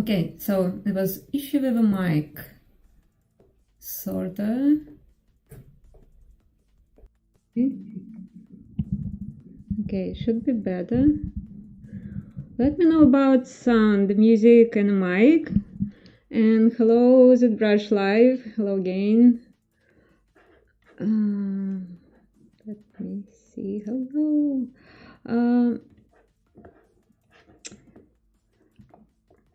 Okay, so there was issue with the mic, sorta. Okay, should be better. Let me know about sound, music, and mic. And hello, Zbrush Live. Hello again. Let me see. Hello.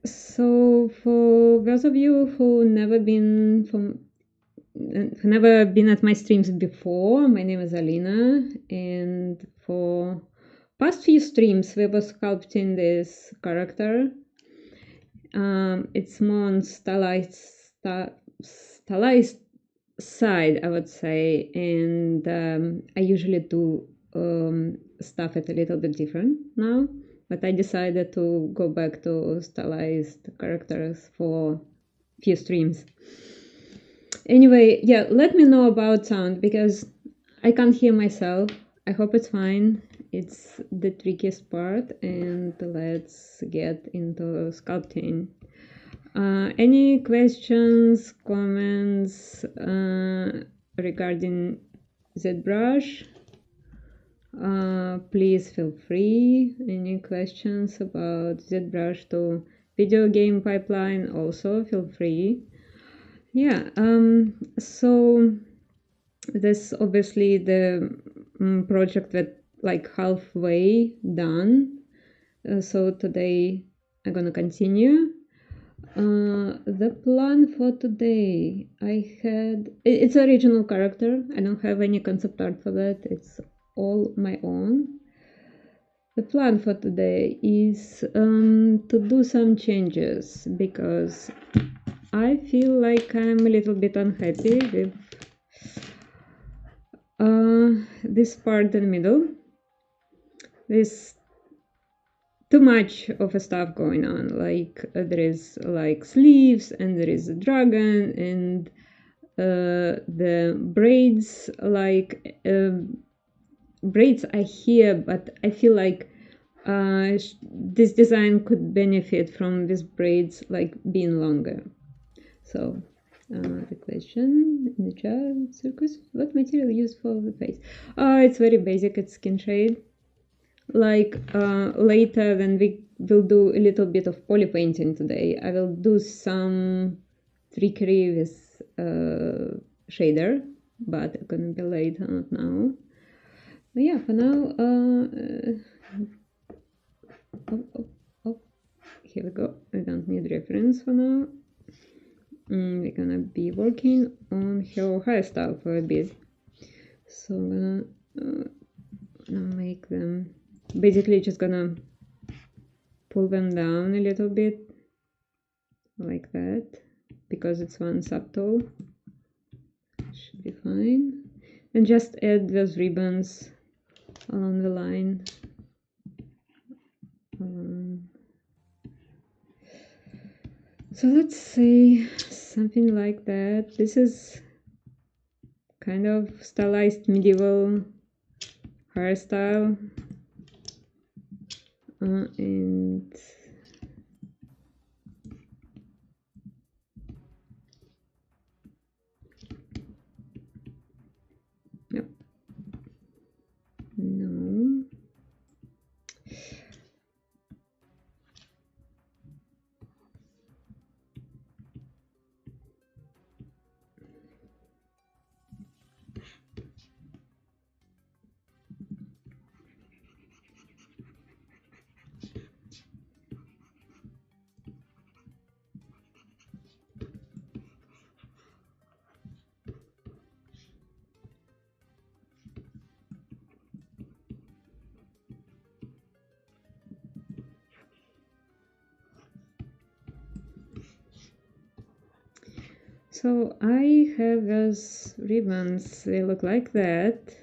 So for those of you who never been at my streams before, my name is Alina, and for past few streams we were sculpting this character. It's more on stylized side, I would say, and I usually do stuff it a little bit different now, but I decided to go back to stylized characters for few streams. Anyway, yeah, let me know about sound because I can't hear myself. I hope it's fine. It's the trickiest part, and let's get into sculpting. Any questions, comments regarding Zbrush? Please feel free. Any questions about Zbrush to video game pipeline? Also feel free. Yeah. So this obviously the project that like halfway done. So today I'm gonna continue. The plan for today, it's original character. I don't have any concept art for that. It's all my own. The plan for today is to do some changes because I feel like I'm a little bit unhappy with this part in the middle. There's too much of a stuff going on, like there is like sleeves and there is a dragon and the braids, like braids are here, but I feel like this design could benefit from these braids like being longer. So the question in the chat, circus, what material used for the face? It's very basic, it's skin shade. Like later when we will do a little bit of poly painting today, I will do some trickery with shader, but it's gonna be later, not now. But yeah, for now, here we go. I don't need reference for now. We're gonna be working on her hairstyle for a bit. So I'm gonna make them, basically just gonna pull them down a little bit like that because it's one subtool. Should be fine. And just add those ribbons along the line. So let's say something like that. This is kind of stylized medieval hairstyle, and yep. No. So I have those ribbons, they look like that,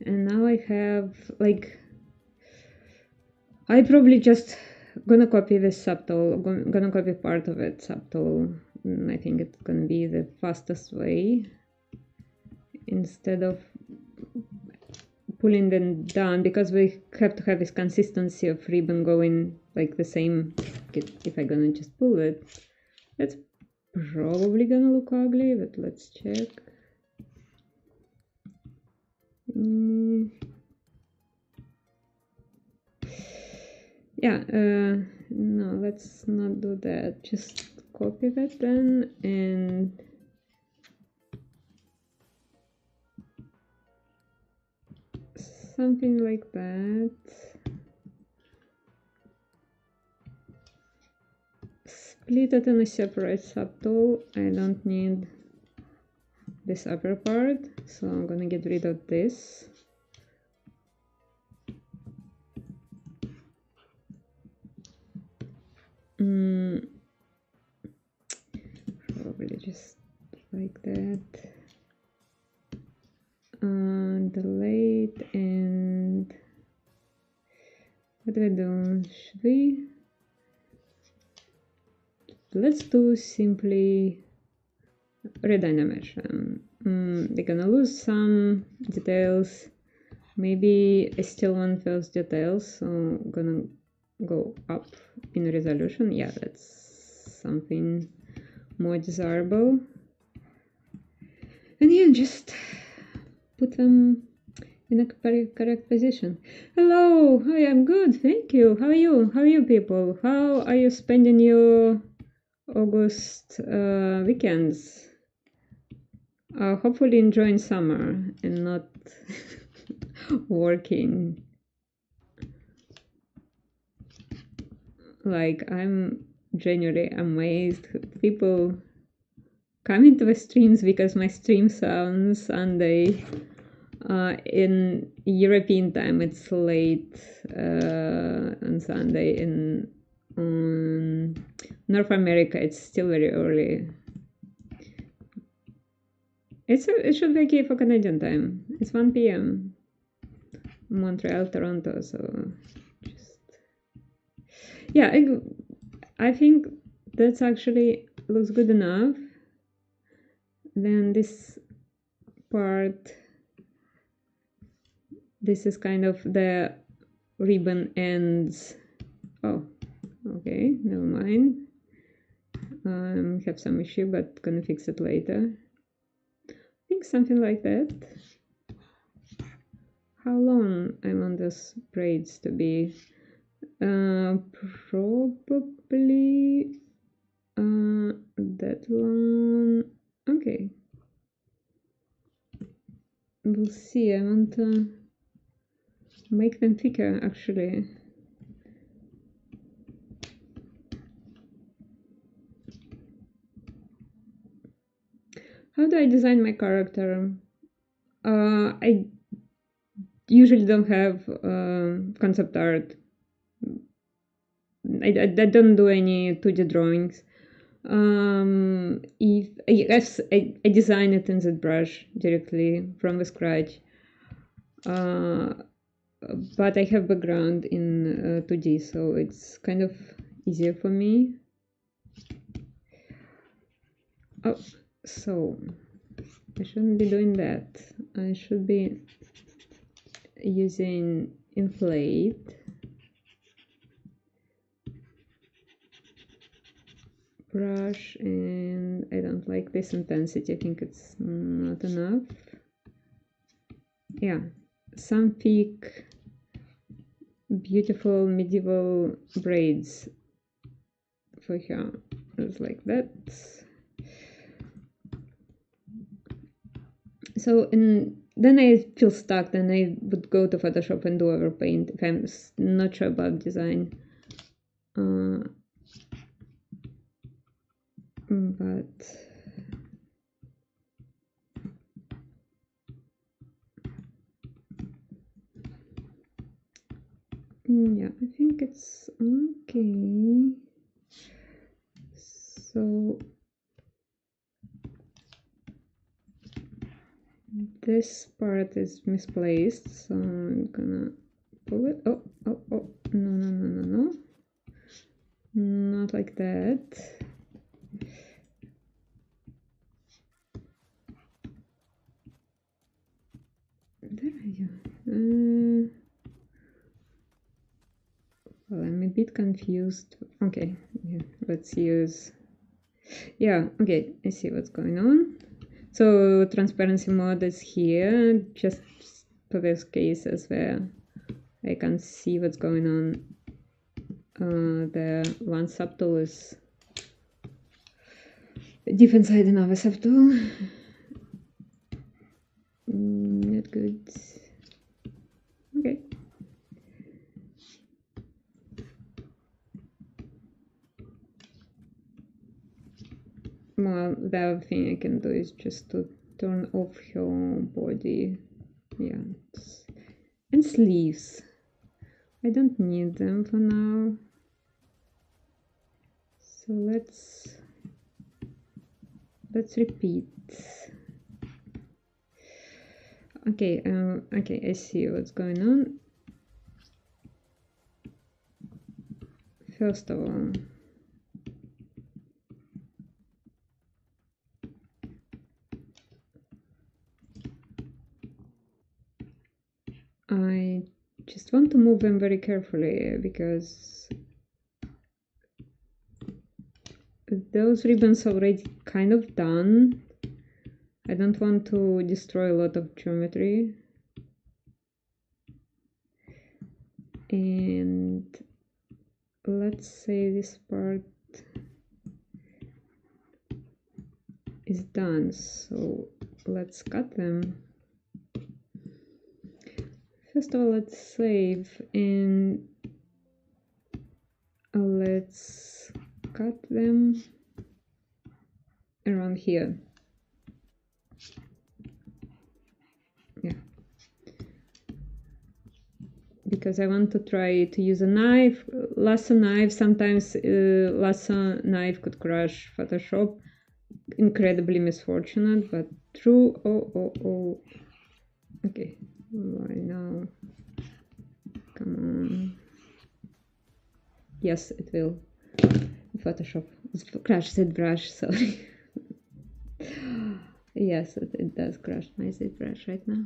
and now I have like, I probably just gonna copy this subtool, gonna copy part of it subtool. I think it's gonna be the fastest way instead of pulling them down, because we have to have this consistency of ribbon going like the same if I'm gonna just pull it. That's probably gonna look ugly, but let's check. Yeah, no, let's not do that. Just copy that then and something like that. Split it in a separate subtool. I don't need this upper part, so I'm gonna get rid of this. Probably just like that. Delete, and what do we do? Should we? Let's do simply red animation. We're gonna lose some details. Maybe I still want those details, so I'm gonna go up in resolution. Yeah, that's something more desirable. And yeah, just put them in a correct position. Hello, hi, I'm good, thank you. How are you? How are you people? How are you spending your August weekends? Hopefully enjoying summer and not working. Like, I'm genuinely amazed people come into the streams because my streams are on Sunday. In European time it's late on Sunday. In North America it's still very early. It should be okay for Canadian time. It's 1 p.m. Montreal, Toronto, so just yeah, I think that's actually looks good enough. Then this part, this is kind of the ribbon ends. Oh, okay, never mind. Have some issue, but gonna fix it later. I think something like that. How long I want those braids to be? Probably that long. Okay, we'll see. I want to make them thicker actually. How do I design my character? I usually don't have concept art. I don't do any 2D drawings. If I design it in Zbrush directly from the scratch, but I have background in 2D, so it's kind of easier for me. Oh, so I shouldn't be doing that. I should be using inflate brush, and I don't like this intensity. I think it's not enough. Yeah, some thick beautiful medieval braids for her. It's like that. So then I feel stuck. Then I would go to Photoshop and do overpaint if I'm not sure about design. But yeah, I think it's okay. So this part is misplaced, so I'm gonna pull it. Oh, no, not like that. There you go. Well, I'm a bit confused Okay, yeah, let's use, yeah, okay, I see what's going on. So transparency mode is here, just for those cases where I can see what's going on. The one subtool is different side another subtool. Not good. Okay. Well, the other thing I can do is just to turn off her body. Yeah. And sleeves. I don't need them for now. So let's repeat. Okay, okay, I see what's going on. First of all, I just want to move them very carefully because those ribbons are already kind of done. I don't want to destroy a lot of geometry. And let's say this part is done, so let's cut them. First of all, let's save and let's cut them around here. Yeah, because I want to try to use a knife, lasso knife. Sometimes lasso knife could crush Photoshop. Incredibly misfortunate, but true. Oh. Okay, why now? Come on. Yes, it will. Photoshop crash Zbrush, sorry. Yes, it does crash my Zbrush right now.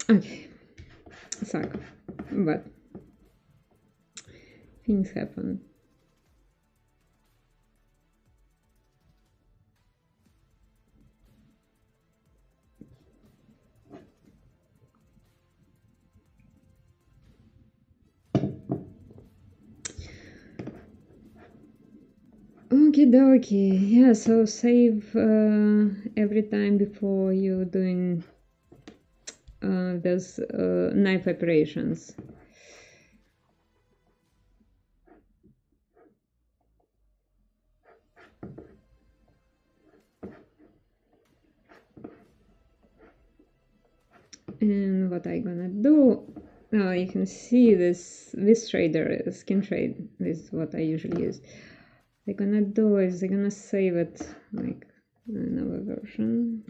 Okay, sorry, but things happen. Okay, yeah, so save every time before you're doing those knife operations. And what I'm gonna do, now you can see this shader, skin shade, this is what I usually use. What I'm gonna do is I'm gonna save it like another version.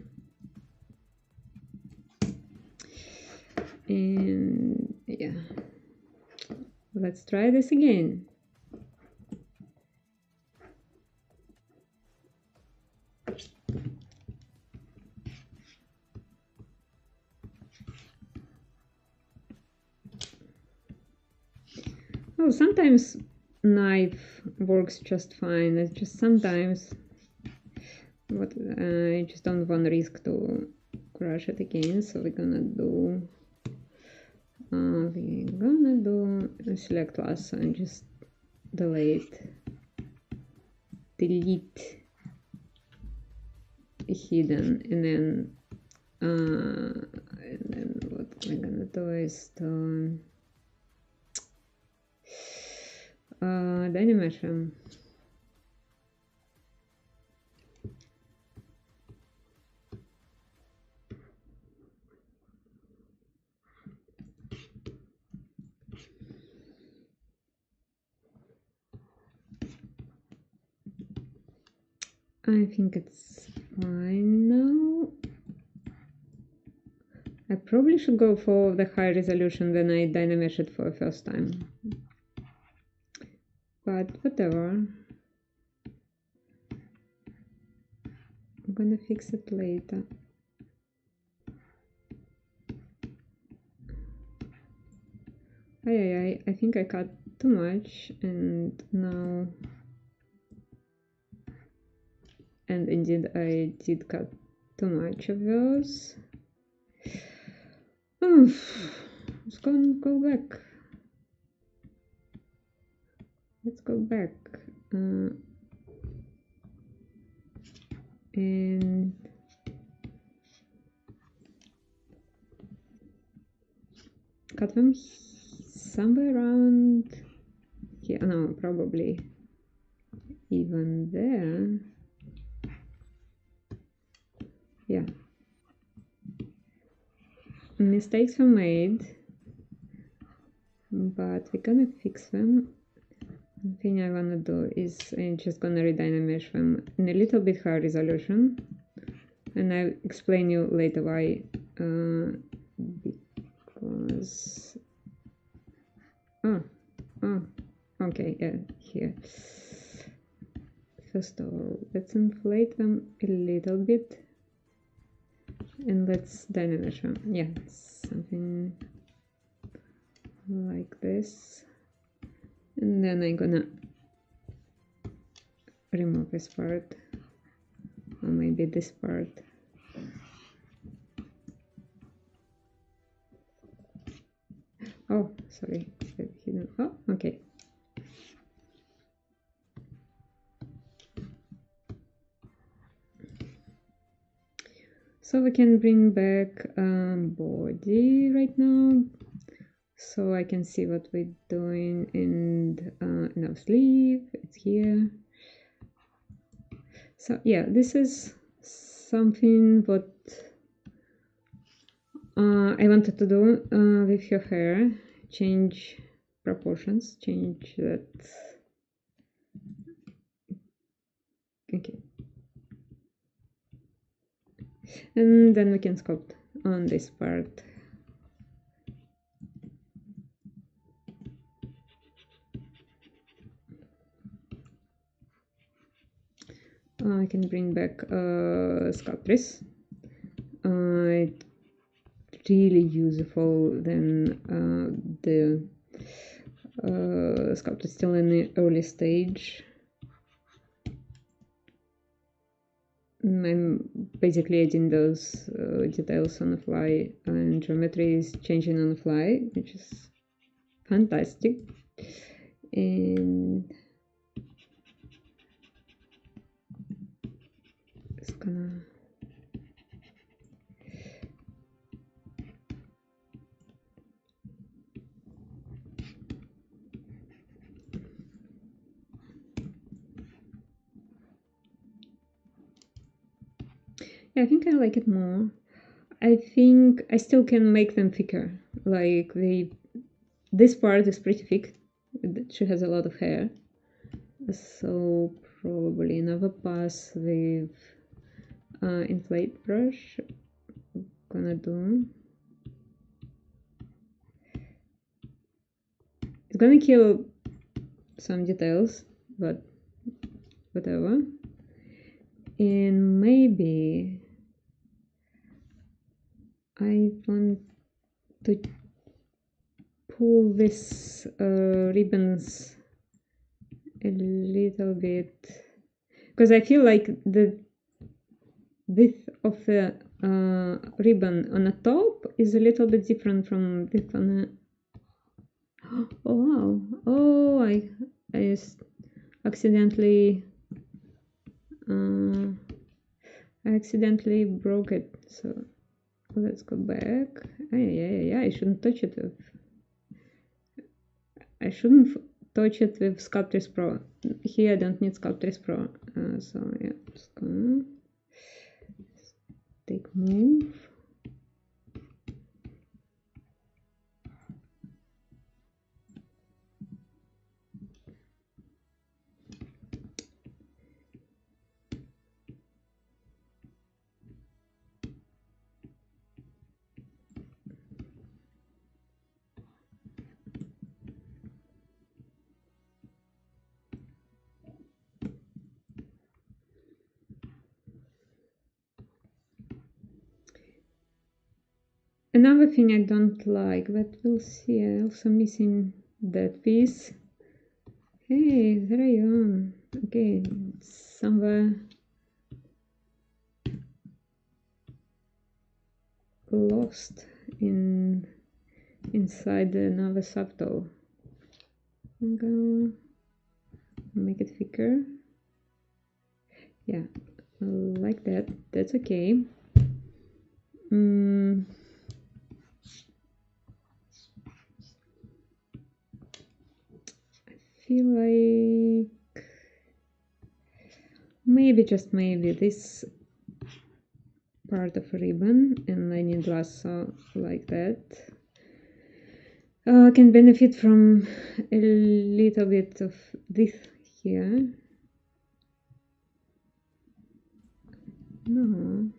And yeah, let's try this again. Oh, sometimes knife works just fine. It's just sometimes what I just don't want to risk to crush it again. So we're gonna do select lasso and just delete hidden, and then what we're gonna do is to Dynamation. I think it's fine now. I probably should go for the high resolution when I dynamesh it for the first time. But whatever. I'm gonna fix it later. I think I cut too much, and now, and indeed I did cut too much of those. Oh, let's go back. Let's go back. And cut them somewhere around here. No, probably even there. Yeah. Mistakes were made, but we're gonna fix them. The thing I wanna do is I'm just gonna redynamish them in a little bit higher resolution, and I'll explain you later why. Because okay, yeah, here. First of all, let's inflate them a little bit, and let's dynamish them. Yeah, something like this. And then I'm gonna remove this part, or maybe this part. Oh, sorry, hidden. Oh, okay. So we can bring back body right now, so I can see what we're doing. And in our sleeve, it's here. So yeah, this is something what I wanted to do with your hair. Change proportions, change that. Okay. And then we can sculpt on this part. I can bring back Sculptress. It's really useful than the Sculpt is still in the early stage. I'm basically adding those details on the fly, and geometry is changing on the fly, which is fantastic. And it's gonna I think I like it more. I think I still can make them thicker. Like this part is pretty thick. She has a lot of hair. So probably another pass with inflate brush. Gonna do. It's gonna kill some details, but whatever. And maybe I want to pull this ribbons a little bit, because I feel like the width of the ribbon on the top is a little bit different from width on the. Oh wow! Oh, I accidentally broke it. So let's go back. Yeah. I shouldn't touch it with. I shouldn't touch it with Sculptress Pro. Here I don't need Sculptress Pro. So yeah, just gonna take move. Another thing I don't like, but we'll see. I'm also missing that piece. Hey, there I am. Okay, somewhere lost inside another subtool. I'm gonna make it thicker. Yeah, like that. That's okay. I feel like maybe, just maybe, this part of a ribbon, and I need lasso like that, can benefit from a little bit of this here. No,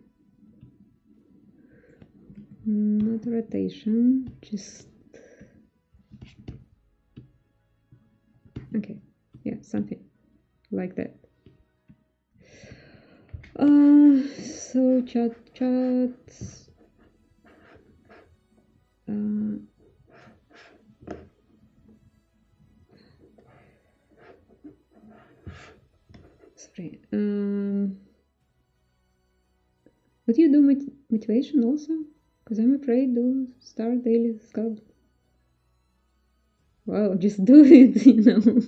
not rotation, just okay, yeah, something like that. So chat. Sorry. Would you do motivation also? Because I'm afraid to start daily sculpt. Well, just do it, you know.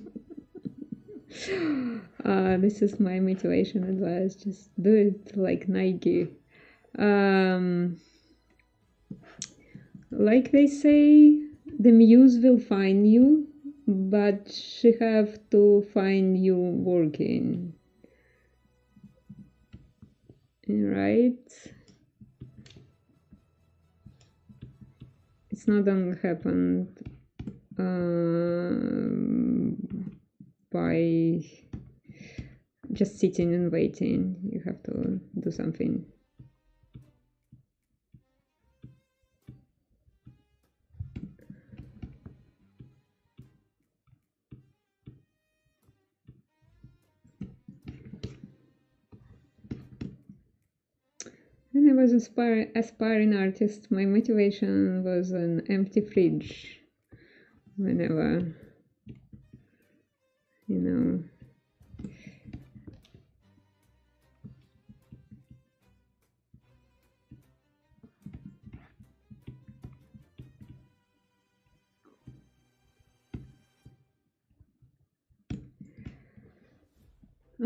This is my motivation advice. Just do it like Nike. Like they say, the muse will find you, but she have to find you working. Right? It's not gonna happen by just sitting and waiting. You have to do something. When I was aspiring artist, my motivation was an empty fridge. Whenever, you know,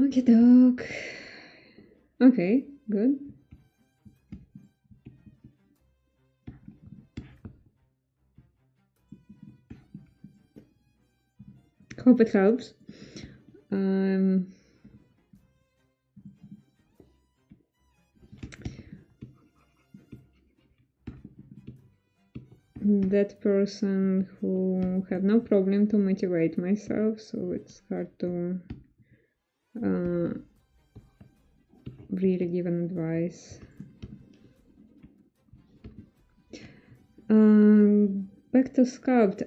okay, dog. Okay, good. Hope it helps. That person who have no problem to motivate myself, so it's hard to really give an advice. Back to sculpt.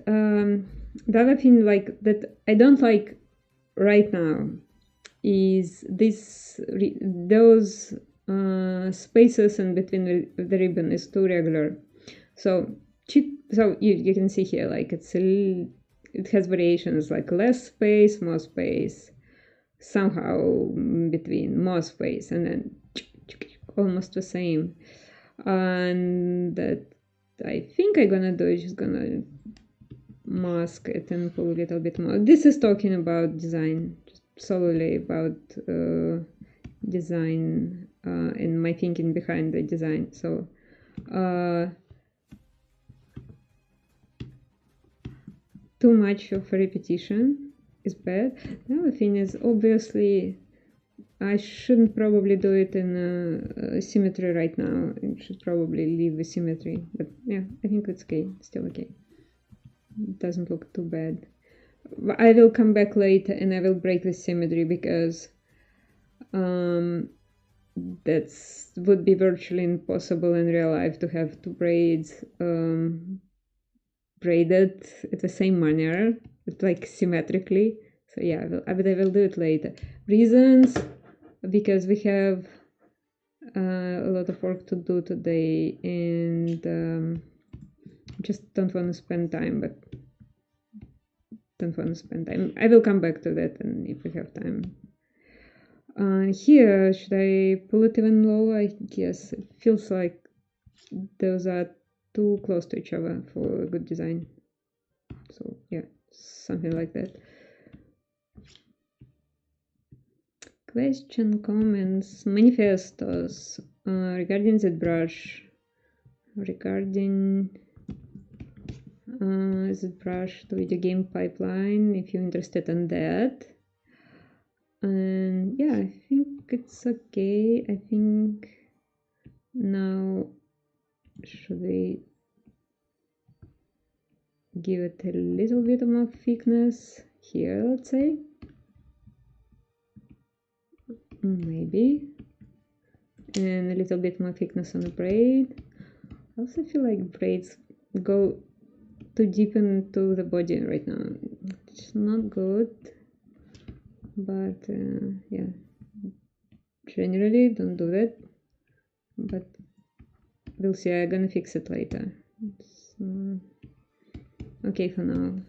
The other thing like that I don't like right now is those spaces in between the ribbon is too regular. So you can see here, like it has variations, like less space, more space, somehow between more space, and then almost the same. And that I think I'm gonna do is just gonna mask it and pull a little bit more. This is talking about design, just solely about design and my thinking behind the design. So too much of a repetition is bad. The other thing is, obviously, I shouldn't probably do it in symmetry right now. I should probably leave the symmetry. But yeah, I think it's okay. Still okay. It doesn't look too bad. I will come back later and I will break the symmetry because that would be virtually impossible in real life to have two braids braided at the same manner, like symmetrically. So yeah, I will do it later. Reasons, because we have a lot of work to do today, and just don't want to spend time, but don't want to spend time. I will come back to that, and if we have time. Here, should I pull it even lower? I guess it feels like those are too close to each other for a good design. So yeah, something like that. Question, comments, manifestos regarding Zbrush. Regarding Zbrush, the video game pipeline, if you're interested in that. And yeah, I think it's okay. I think now should we give it a little bit more thickness here, let's say. Maybe. And a little bit more thickness on the braid. I also feel like braids go too deep into the body right now. It's not good. But yeah, generally don't do that, but we'll see. I'm gonna fix it later. It's okay for now,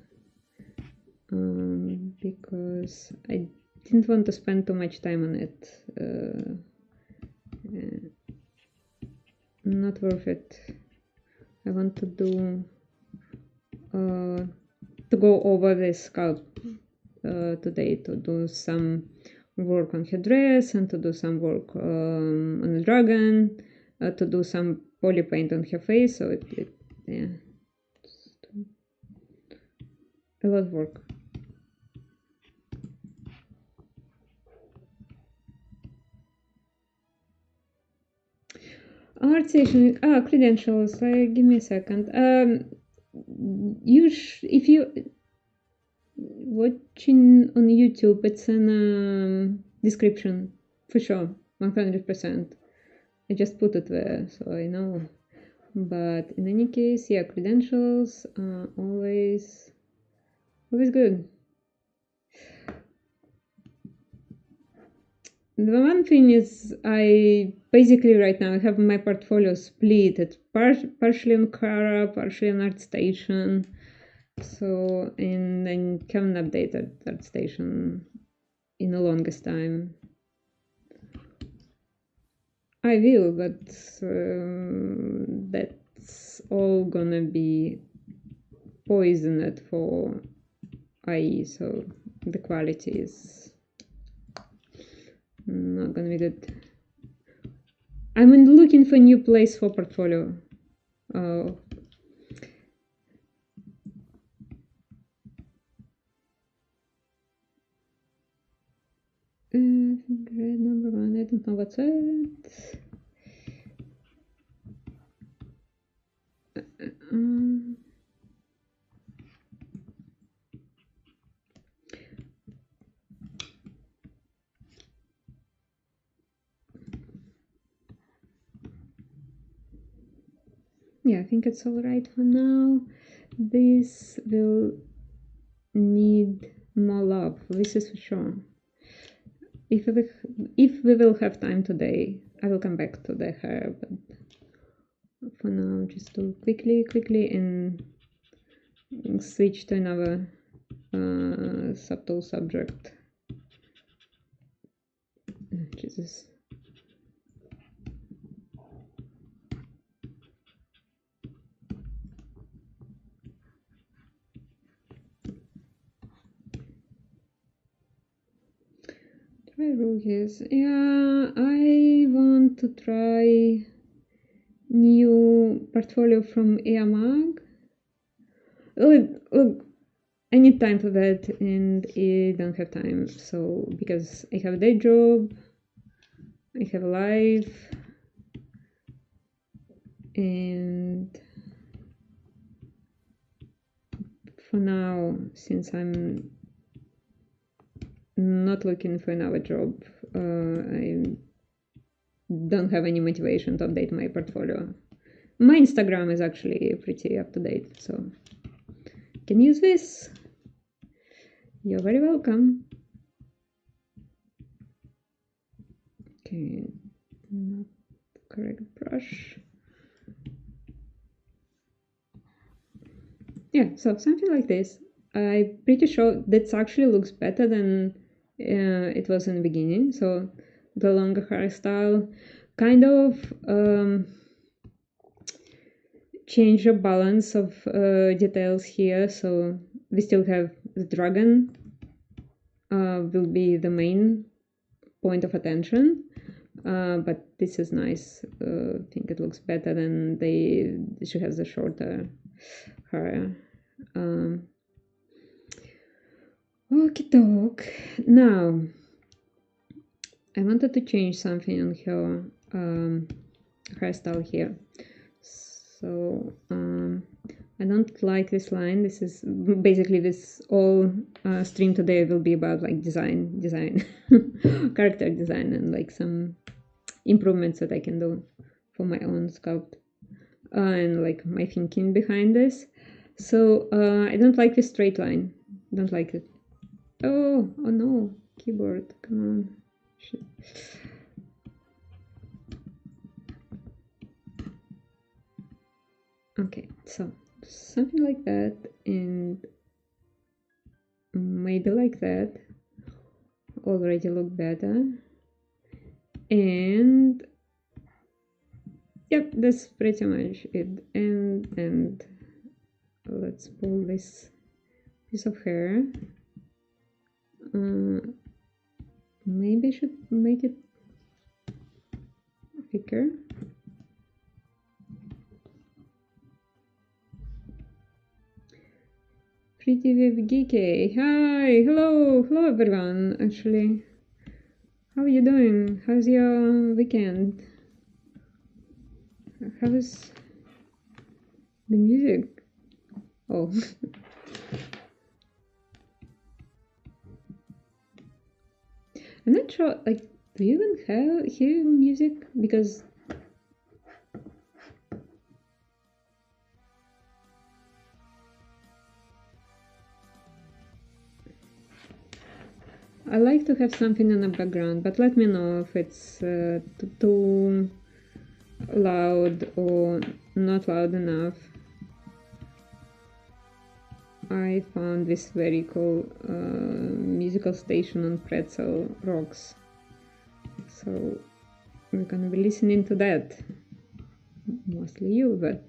because I didn't want to spend too much time on it. Not worth it. I want to do to go over this sculpt today, to do some work on her dress and to do some work on the dragon, to do some poly paint on her face. So yeah, a lot of work. Art station, credentials. Give me a second. If you watching on YouTube, it's in description for sure, 100%. I just put it there, so I know. But in any case, yeah, credentials are always good. The one thing is, I basically right now I have my portfolio split. It's partially on Cara, partially on ArtStation. So, and I haven't updated ArtStation in the longest time. I will, but that's all gonna be poisoned for IE, so the quality is not gonna be good. I'm looking for a new place for portfolio. Grade number 1, I don't know what's it. Yeah, I think it's all right for now. This will need more love, this is for sure. If we will have time today, I will come back to the hair, but for now, just do quickly and switch to another subtle subject. Jesus. Try rookies. Yeah, I want to try new portfolio from Eamag. Look, I need time for that, and I don't have time. So because I have a day job, I have a life, and for now, since I'm not looking for another job, I don't have any motivation to update my portfolio. My Instagram is actually pretty up to date, so you can use this. You're very welcome. Okay, not correct brush. Yeah, so something like this. I'm pretty sure that actually looks better than it was in the beginning. So the longer hairstyle kind of change the balance of details here. So we still have the dragon will be the main point of attention, but this is nice. I think it looks better than she has the shorter hair. Okie doke. Now I wanted to change something on her hairstyle here. So I don't like this line. This is basically this all stream today will be about like design, character design, and like some improvements that I can do for my own sculpt and like my thinking behind this. So I don't like this straight line. Don't like it. Oh no, keyboard, come on. Shit. Okay, so something like that, and maybe like that already look better. And yep, that's pretty much it. And let's pull this piece of hair. Maybe I should make it thicker. Pretty with geeky. Hi, hello everyone. Actually, how are you doing? How's your weekend? How's the music? Oh. I'm not sure, like, do you even hear music? Because I like to have something in the background, but let me know if it's too loud or not loud enough. I found this very cool musical station on Pretzel Rocks, so we're gonna be listening to that. Mostly you, but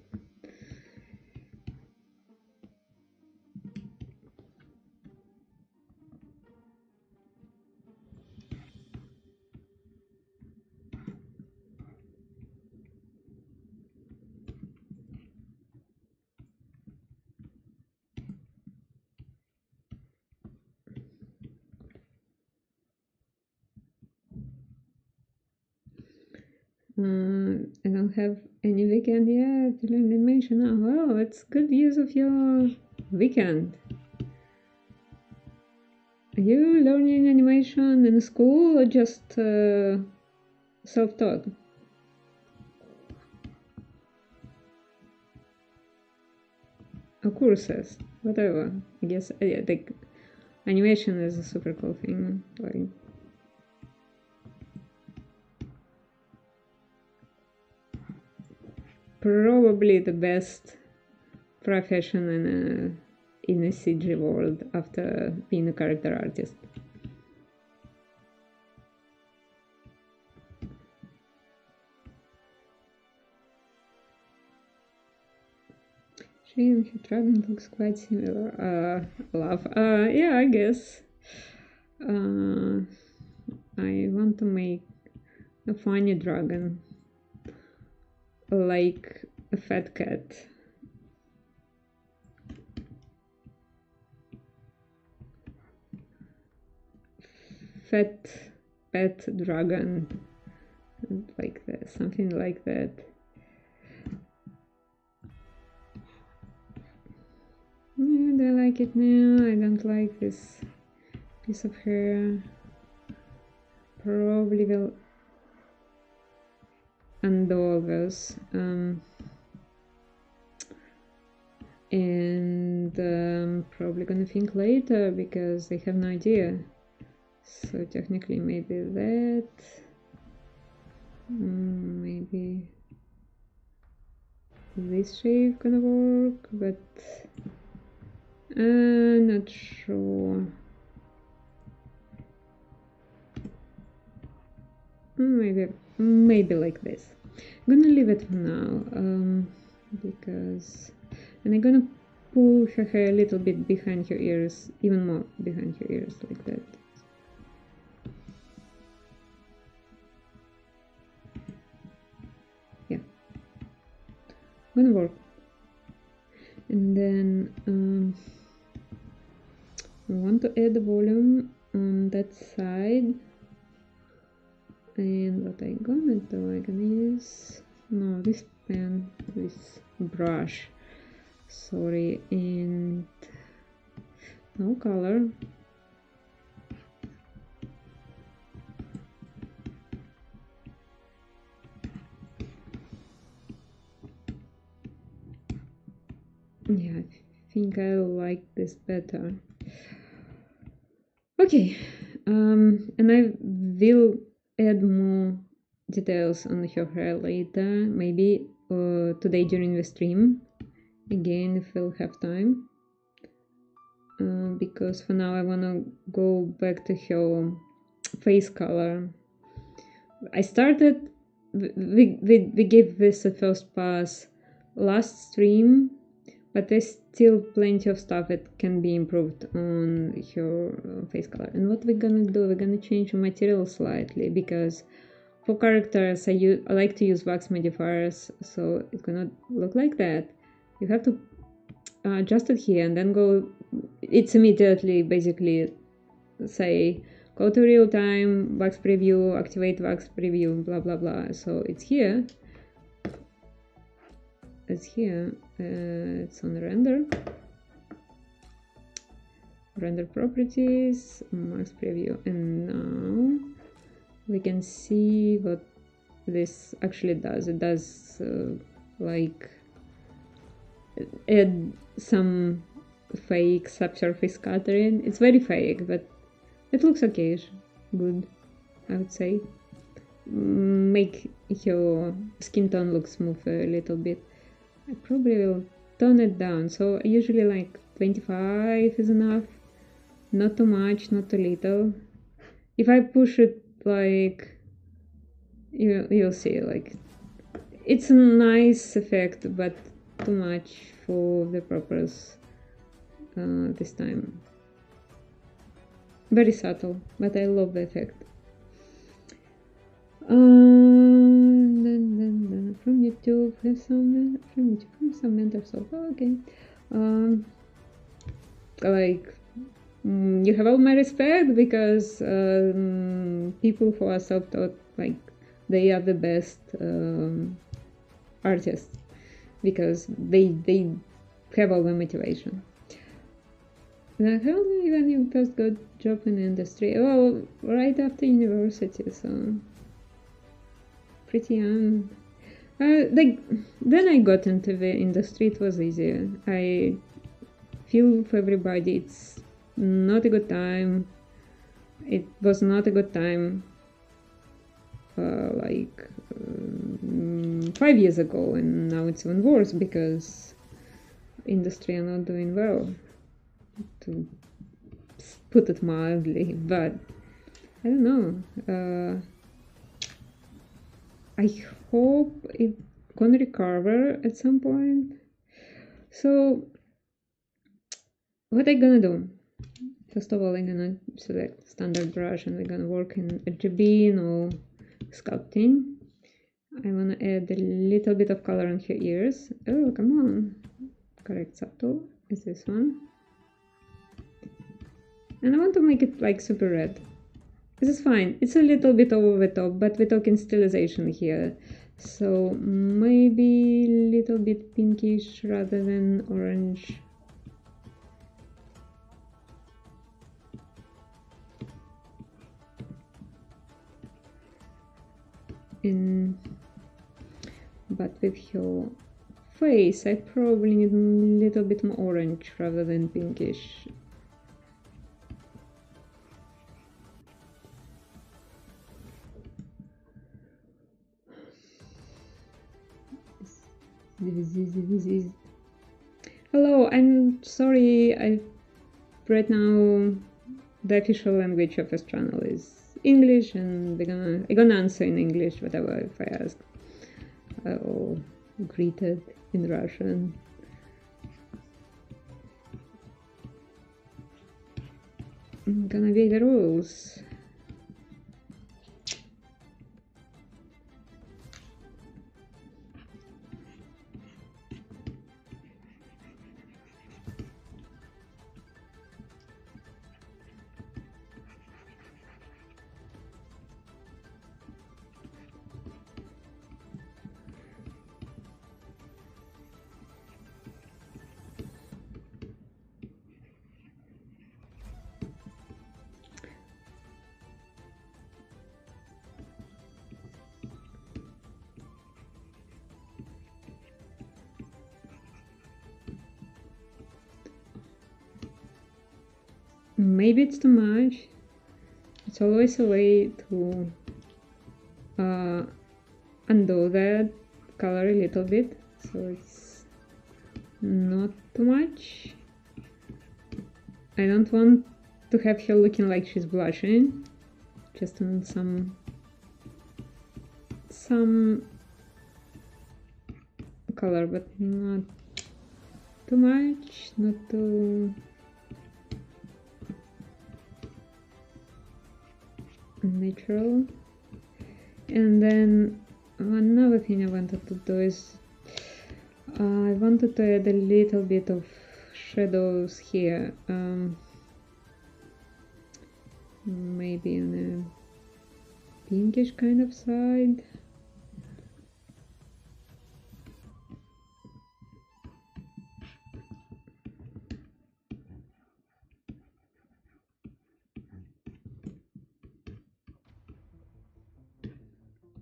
I don't have any weekend yet to learn animation. Oh, well, it's good use of your weekend. Are you learning animation in school or just self-taught? Or courses, whatever. I guess yeah, like animation is a super cool thing. Like, probably the best profession in a CG world after being a character artist. She and her dragon looks quite similar. Love. Yeah, I guess. I want to make a funny dragon, like a fat cat. Fat pet dragon, like that, something like that. Yeah, do I like it now? I don't like this piece of hair. Probably will undo all this. And probably gonna think later because I have no idea. So technically maybe that. Maybe this shape gonna work, but not sure. Maybe like this. I'm gonna leave it for now, because, and I'm gonna pull her hair a little bit behind her ears, even more behind her ears, like that. Yeah, gonna work. And then I want to add volume on that side. And what I'm gonna do, I'm gonna use, no, this pen, this brush, sorry, and no color. Yeah, I think I like this better. Okay, and I will add more details on her hair later, maybe today during the stream, again if we'll have time, because for now I want to go back to her face color. I started, we gave this a first pass last stream, but there's still plenty of stuff that can be improved on her face color. And what we're gonna do, we're gonna change the material slightly, because for characters I like to use wax modifiers, so it's gonna look like that. You have to adjust it here and then go, it's immediately basically say go to real time, wax preview, activate wax preview, blah blah blah. So it's here, it's on render properties, max preview, and now we can see what this actually does. It does like add some fake subsurface scattering. It's very fake, but it looks okay, good, I would say. Make your skin tone look smoother a little bit. I probably will tone it down, so usually like 25 is enough, not too much, not too little. If I push it, like, you'll see, like, it's a nice effect, but too much for the purpose this time. Very subtle, but I love the effect. Then from YouTube, from some mentor stuff. Oh, okay. Like, you have all my respect, because people who are self-taught, like, they are the best artists, because they have all the motivation. How long when you first got job in the industry? Well, right after university, so pretty young. Like, then I got into the industry, it was easier. I feel for everybody it's not a good time. It was not a good time like 5 years ago, and now it's even worse because industry are not doing well, to put it mildly. But I don't know, I hope it gonna recover at some point. So what I'm gonna do, first of all, I'm gonna select standard brush and we're gonna work in RGB, no sculpting. I wanna add a little bit of color on her ears. Oh, come on. Correct subtool is this one. And I want to make it like super red. This is fine. It's a little bit over the top, but we're talking stylization here. So maybe a little bit pinkish rather than orange. But with her face, I probably need a little bit more orange rather than pinkish. Hello, I'm sorry. Right now the official language of this channel is English, and I'm gonna answer in English whatever if I ask or greeted in Russian. I'm gonna obey the rules. Maybe it's too much. It's always a way to undo that color a little bit, so it's not too much. I don't want to have her looking like she's blushing, just on some color, but not too much, not too natural. And then another thing I wanted to do is I wanted to add a little bit of shadows here, maybe on a pinkish kind of side.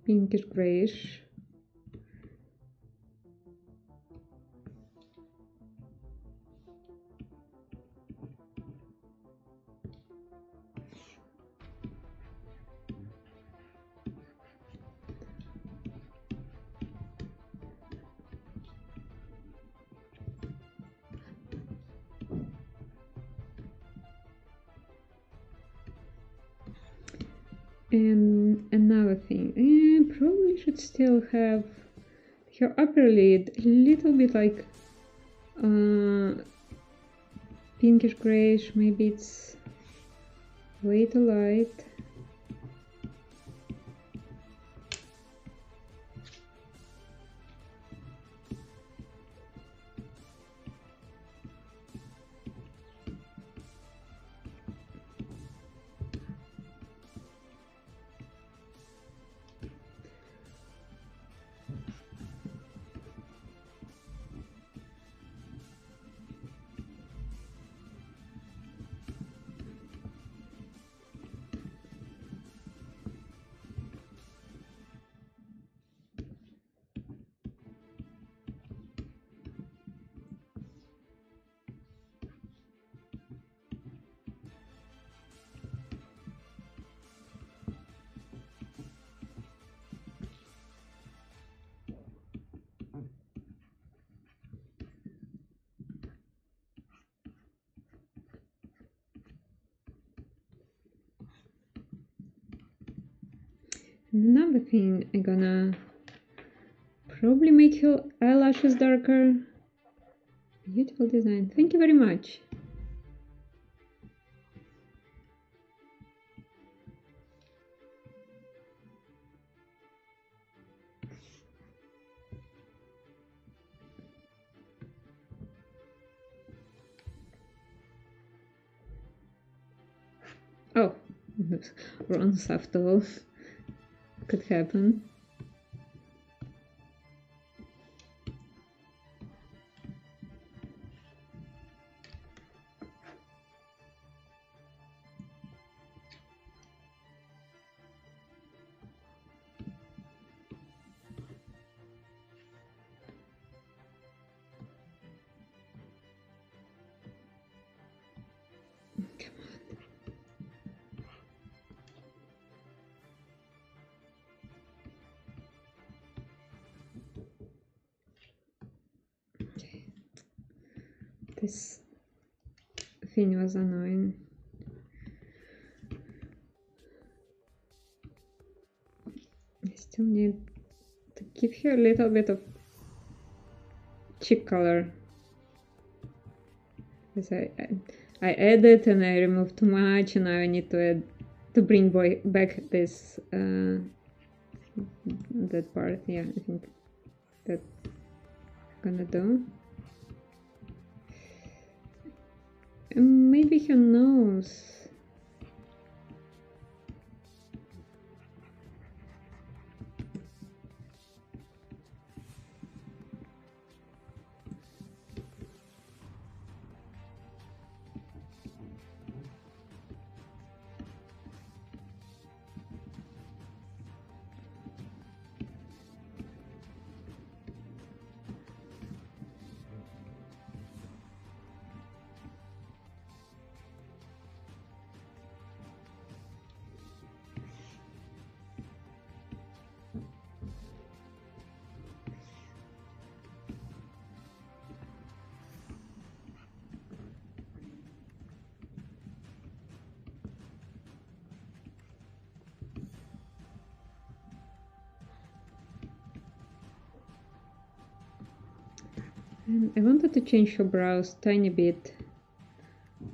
Pinkish grayish. And another thing, probably should still have her upper lid a little bit like pinkish grayish. Maybe it's way too light. Another thing, I'm gonna probably make her eyelashes darker. Beautiful design. Thank you very much. Oh, wrong soft tool. Could happen. This thing was annoying. I still need to give her a little bit of cheek color, because I added and I removed too much, and now I need to bring back this that part. Yeah, I think that's gonna do. And maybe her nose. And I wanted to change her brows tiny bit,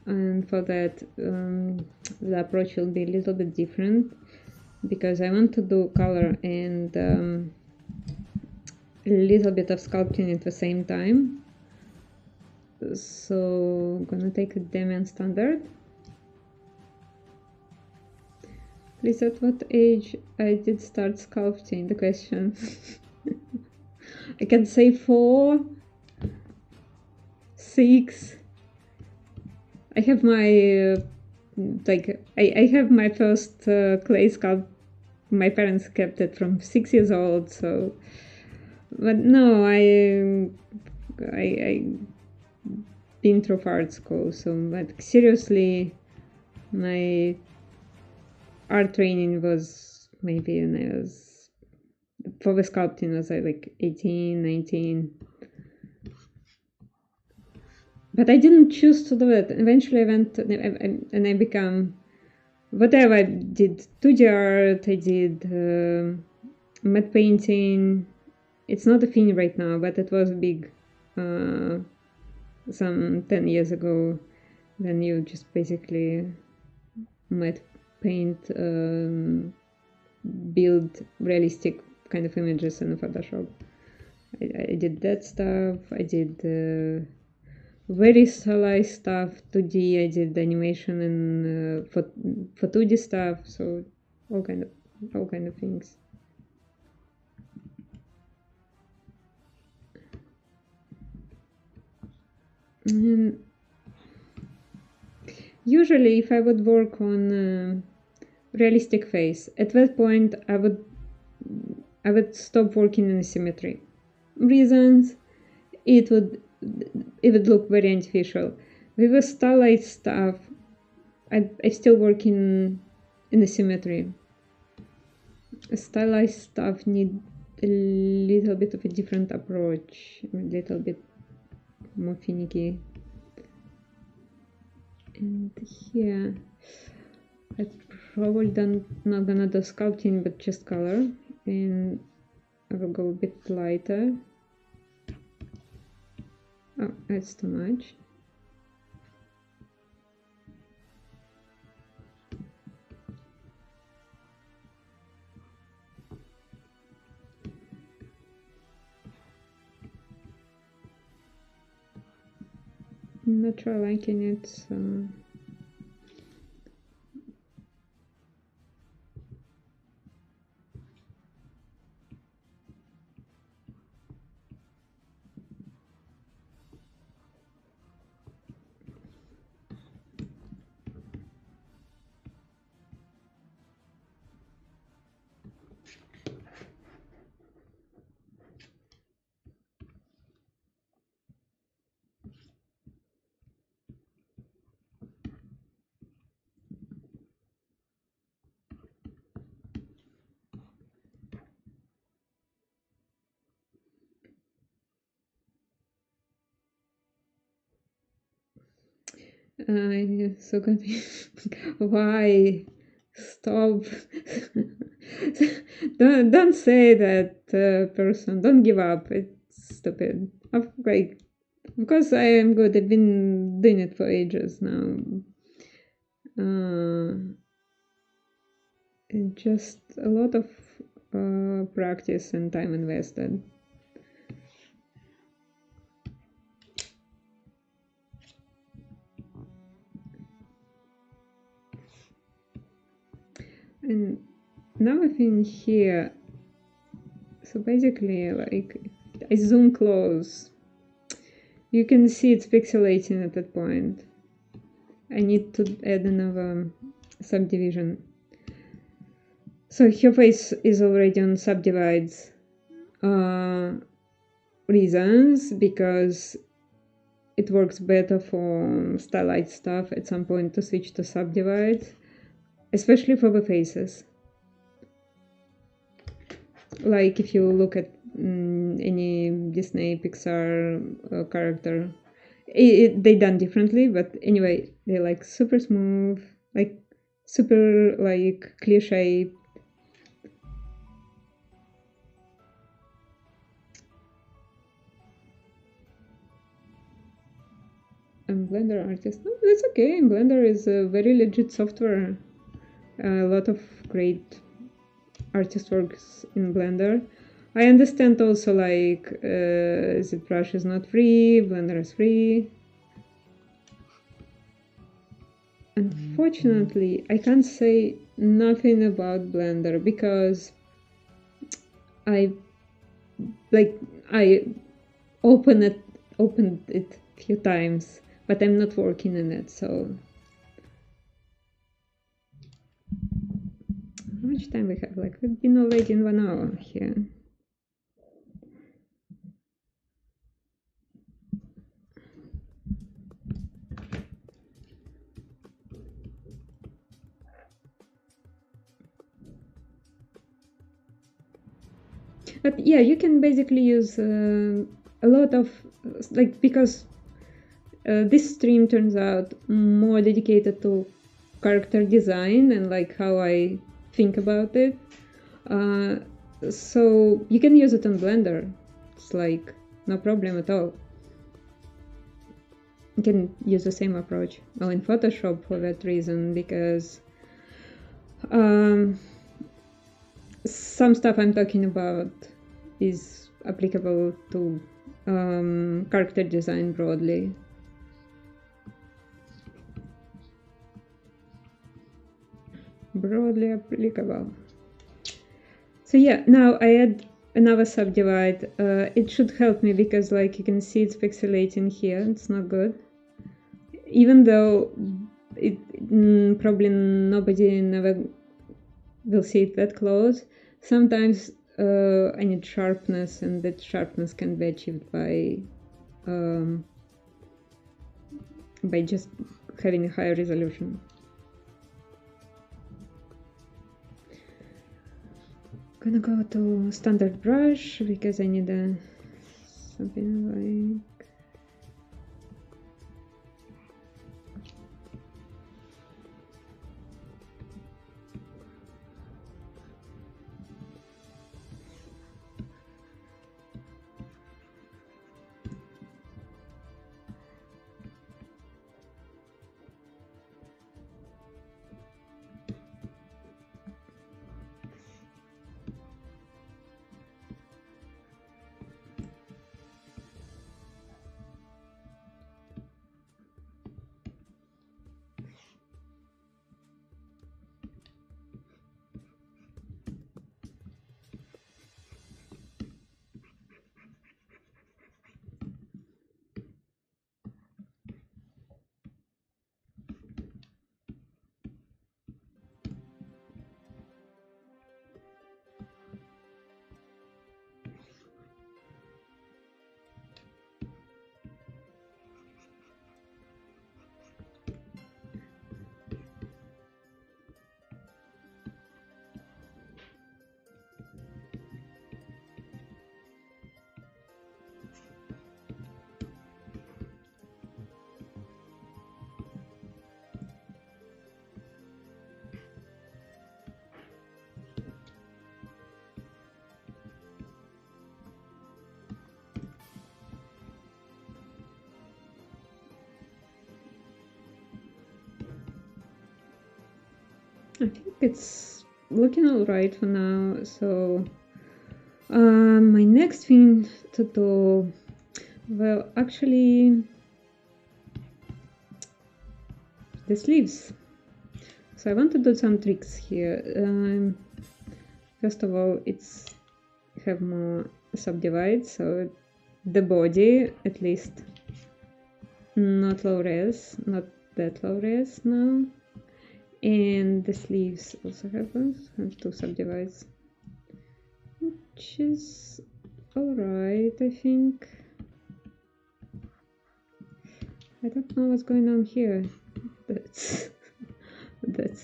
and for that the approach will be a little bit different, because I want to do color and a little bit of sculpting at the same time. So I'm gonna take a Demian standard. Please, at what age I did start sculpting? The question. I can say 4, 6. I have my I have my first clay sculpt. My parents kept it from 6 years old. So, but no, I been through art school. So, but seriously, my art training was maybe when I was, for the sculpting was like 18, 19. But I didn't choose to do it. Eventually I went and I become whatever. I did 2D art, I did matte painting. It's not a thing right now, but it was big some 10 years ago. Then you just basically matte paint, build realistic kind of images in Photoshop. I did that stuff. I did very stylized stuff, 2D. I did animation and for 2D stuff. So all kind of things. And usually, if I would work on realistic face, at that point I would stop working in symmetry. Reasons: it would look very artificial. With the stylized stuff, I still work in the symmetry. Stylized stuff need a little bit of a different approach, a little bit more finicky. And here, I probably not gonna do sculpting, but just color, and I will go a bit lighter. Oh, that's too much. I'm not sure liking it, so So confused. Why? Stop. Don't say that, person. Don't give up. It's stupid. Like, of course I am good. I've been doing it for ages now. Just a lot of practice and time invested. And now I think here, so basically, like, I zoom close, you can see it's pixelating at that point. I need to add another subdivision. So her face is already on subdivides reasons, because it works better for starlight stuff at some point to switch to subdivides, especially for the faces. Like if you look at any Disney Pixar character, they done differently, but anyway, they're like super smooth, like super like clear shape. And Blender artist, no, that's okay. Blender is a very legit software. A lot of great artist works in Blender. I understand also, like, Zbrush is not free, Blender is free. Unfortunately, I can't say nothing about Blender because I opened it a few times, but I'm not working on it, so. How much time we have? Like, we've been already in 1 hour here. But yeah, you can basically use a lot of, like, because this stream turns out more dedicated to character design and like how I think about it. So you can use it on Blender. It's like no problem at all. You can use the same approach. Well, in Photoshop for that reason, because some stuff I'm talking about is applicable to character design broadly. Broadly applicable. So yeah, now I add another subdivide. It should help me because, like, you can see it's pixelating here. It's not good. Even though it probably nobody never will see it that close. Sometimes I need sharpness, and that sharpness can be achieved by just having a higher resolution. Gonna go to standard brush because I need something like. think it's looking alright for now. So my next thing to do, well, actually the sleeves. So I want to do some tricks here. First of all, it's have more subdivides, so the body at least not low res, not that low res now, and the sleeves also have two subdivides, which is alright, I think. I don't know what's going on here. That's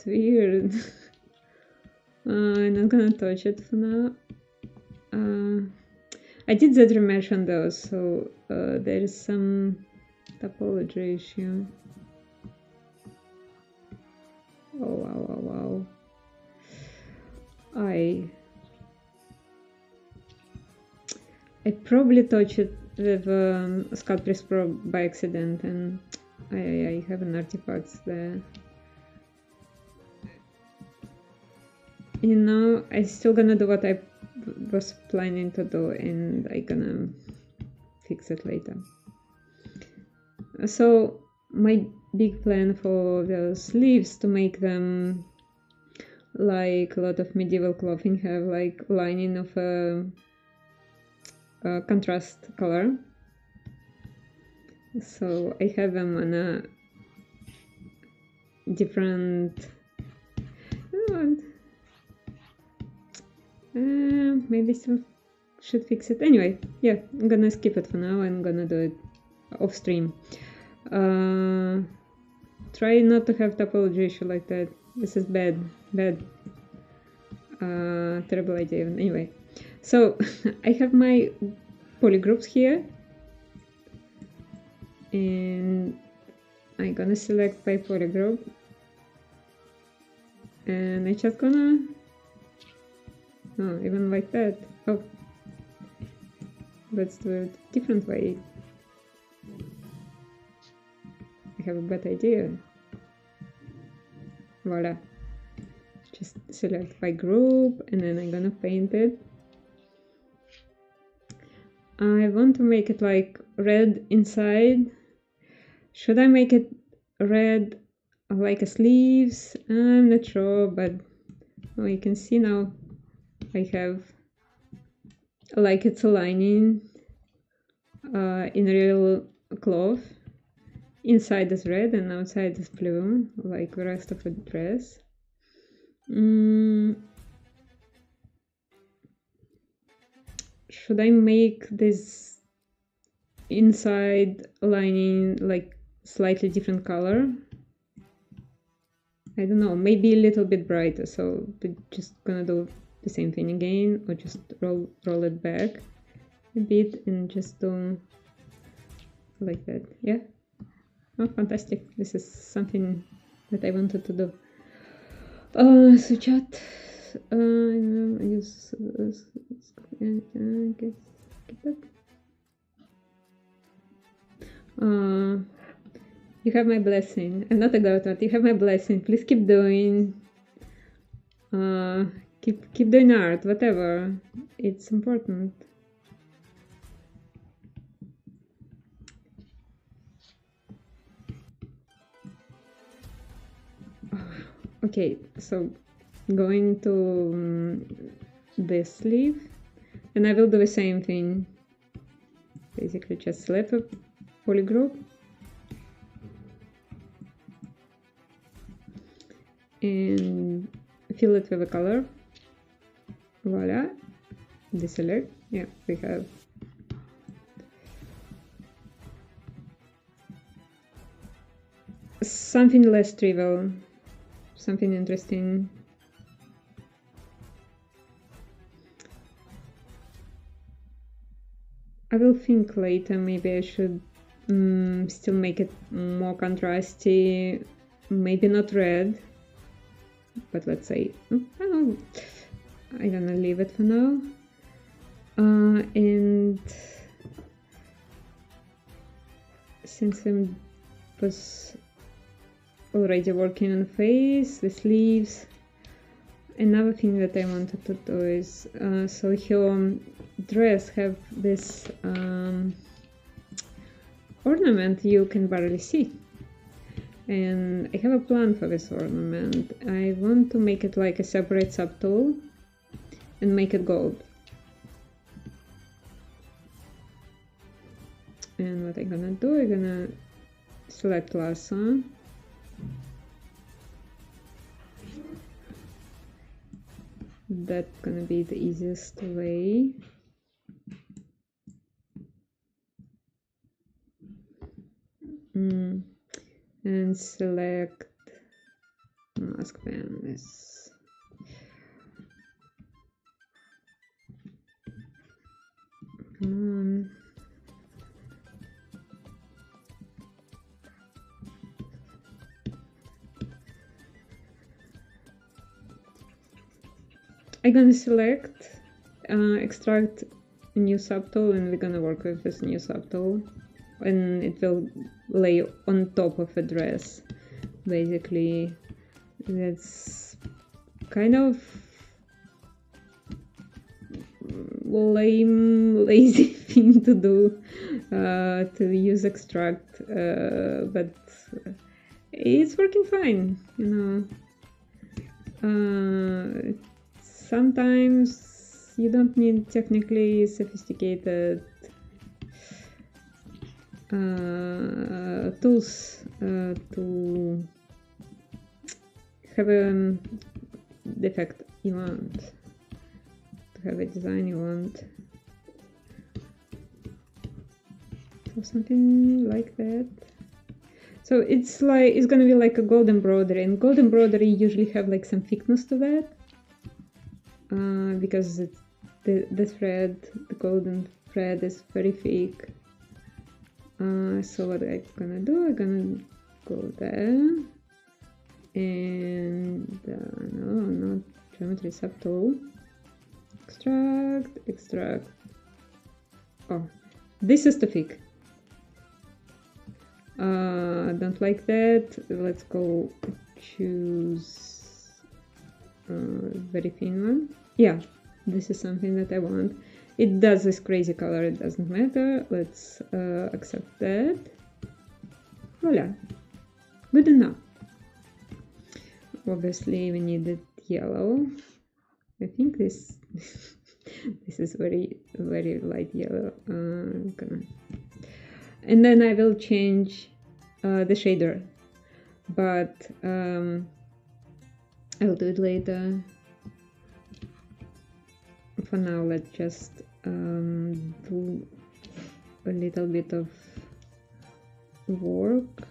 weird. I'm not gonna touch it for now. I did that remesh on those, so there is some topology issue. Oh wow, wow, wow. I probably touched it with Sculpting Pro by accident, and I have an artifact there. You know, I'm still gonna do what I was planning to do, and I'm gonna fix it later. So my big plan for the sleeves to make them like a lot of medieval clothing have like lining of a contrast color. So I have them on a different. Maybe still should fix it. Anyway, yeah, I'm gonna skip it for now. I'm gonna do it off stream. Try not to have topology issue like that. This is bad. Terrible idea. Anyway, so I have my polygroups here, and I'm gonna select by polygroup, and I just gonna. Oh, even like that. Oh, let's do it a different way. I have a bad idea. Voila. Just select by group, and then I'm gonna paint it. I want to make it like red inside. Should I make it red like a sleeves? I'm not sure, but oh, you can see now I have like it's a lining in real cloth. Inside is red and outside is blue, like the rest of the dress. Should I make this inside lining like slightly different color? I don't know, maybe a little bit brighter, so we're just gonna do the same thing again, or just roll it back a bit and just do like that. Yeah. Oh, fantastic. This is something that I wanted to do. So chat. I use you have my blessing. I'm not a god, you have my blessing. Please keep doing. Keep doing art, whatever. It's important. Okay, so going to this sleeve, and I will do the same thing. Basically, just select a polygroup and fill it with a color. Voila, deselect. Yeah, we have something less trivial, something interesting. I will think later, maybe I should still make it more contrasty, maybe not red, but let's say, I'm gonna leave it for now. And since I was already working on the face, the sleeves, Another thing that I wanted to do is, so her dress have this ornament you can barely see. And I have a plan for this ornament. I want to make it like a separate subtool and make it gold. And what I'm gonna do, I'm gonna select lasso. That's gonna be the easiest way. And select mask canvas. Come on. I'm gonna select, extract a new subtool, and we're gonna work with this new subtool, and it will lay on top of a dress. Basically, that's kind of lame, lazy thing to do, to use extract, but it's working fine, you know. Sometimes you don't need technically sophisticated tools to have a defect you want, to have a design you want. So something like that. So it's gonna be like a gold embroidery, and gold embroidery usually have like some thickness to that. Because the thread, the golden thread, is very thick. So what I'm gonna do, I'm gonna go there, and no, not geometry subtool. Extract. Oh, this is too thick. Don't like that. Let's go choose very thin one. Yeah, this is something that I want. It does this crazy color, it doesn't matter. Let's accept that. Voila, good enough. Obviously we needed yellow. I think this this is very light yellow. And then I will change the shader, but I will do it later. For now, let's just do a little bit of work.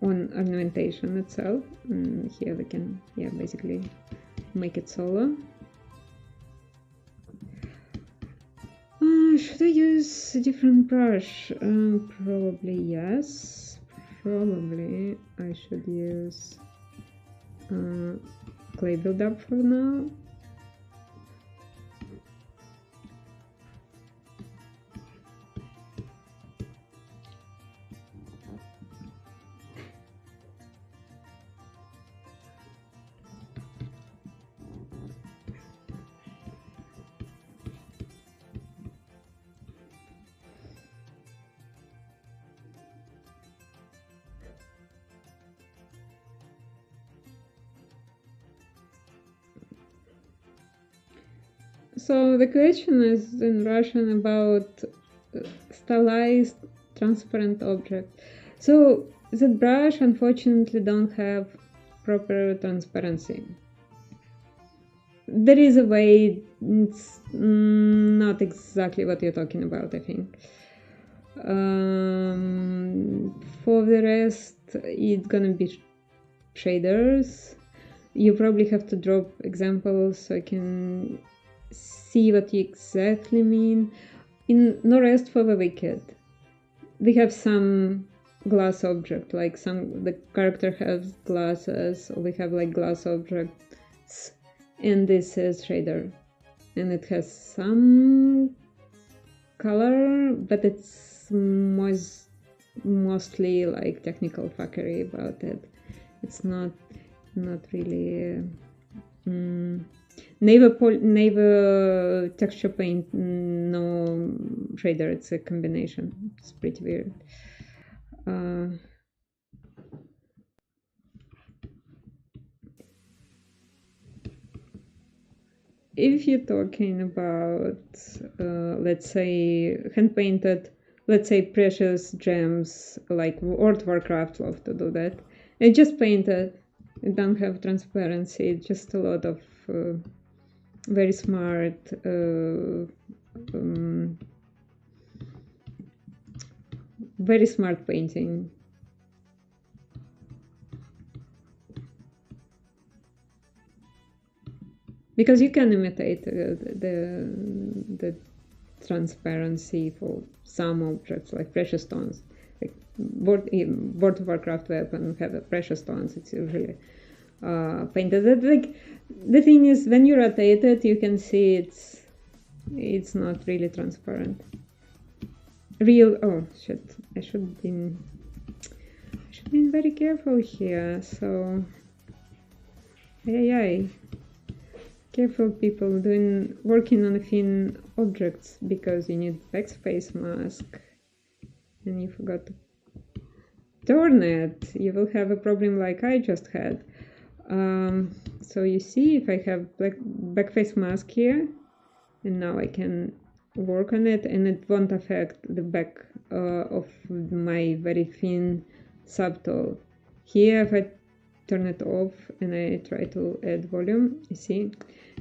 On ornamentation itself. And here we can, basically make it solo. Should I use a different brush? Probably yes. Probably I should use clay build-up for now. So the question is in Russian about stylized transparent object. So the brush unfortunately don't have proper transparency. There is a way, it's not exactly what you're talking about, I think. For the rest, it's gonna be shaders. You probably have to drop examples so I can see what you exactly mean. In No Rest for the Wicked, we have some glass object, like the character has glasses, or we have like glass objects, and this is shader, and it has some color, but it's more mostly like technical fuckery about it. It's not really Naval texture paint, no shader. It's a combination. It's pretty weird. If you're talking about, let's say, hand painted, let's say precious gems, like World of Warcraft love to do that. And just painted. It don't have transparency. Just a lot of very smart very smart painting. Because you can imitate the transparency for some objects, like precious stones. Like World of Warcraft weapon have a precious stones. It's usually painted. Like the thing is, when you rotate it, you can see it's not really transparent. Oh shit! I should be very careful here. So, yeah. Careful, people working on thin objects, because you need backspace mask and you forgot to turn it. You will have a problem like I just had. So you see, if I have backface mask here, and now I can work on it, and it won't affect the back of my very thin subtool. Here, if I turn it off and I try to add volume, you see.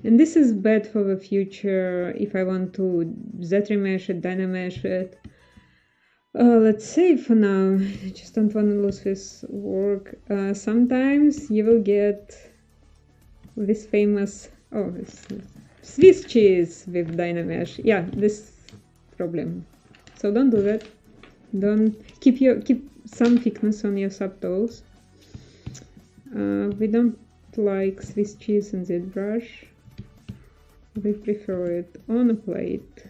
And this is bad for the future if I want to Z-remesh it, Dynamesh it. Let's say for now, I just don't want to lose this work. Sometimes you will get this famous, this Swiss cheese with Dynamesh. Yeah, this problem. So don't do that. Don't keep some thickness on your subtools. We don't like Swiss cheese and Zbrush. We prefer it on a plate.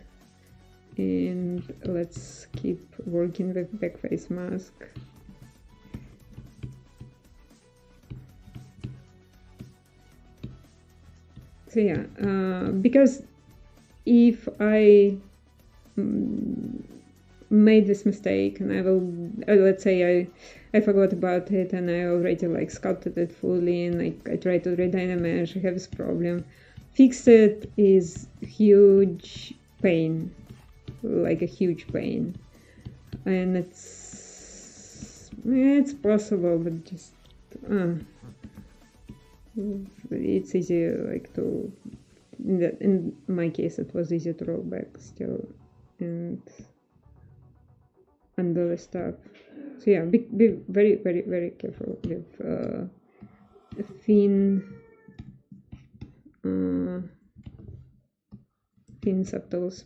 And let's keep working with backface mask. So yeah, because if I made this mistake and I will, let's say I forgot about it and I already like sculpted it fully and I try to redynamesh, I have this problem. Fix it is huge pain, like a huge pain, and it's possible, but just it's easy like to in my case it was easy to roll back still and undo the stuff. So yeah, be very very very careful with thin subtools.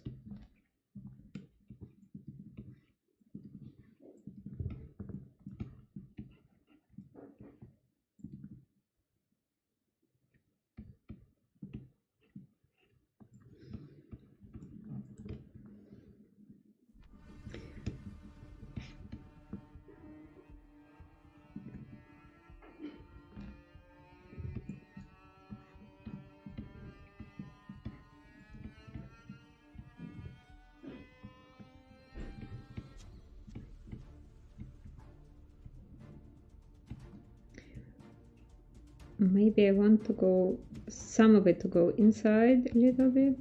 Maybe I want to go some of it to go inside a little bit.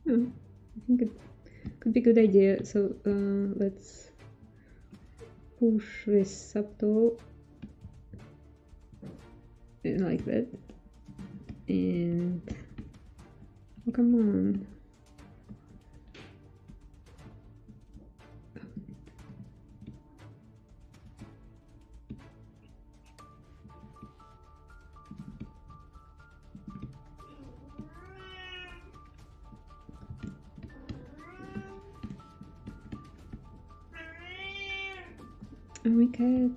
I think it could be a good idea. So let's push this subtool like that, and oh, come on. Oh my cat.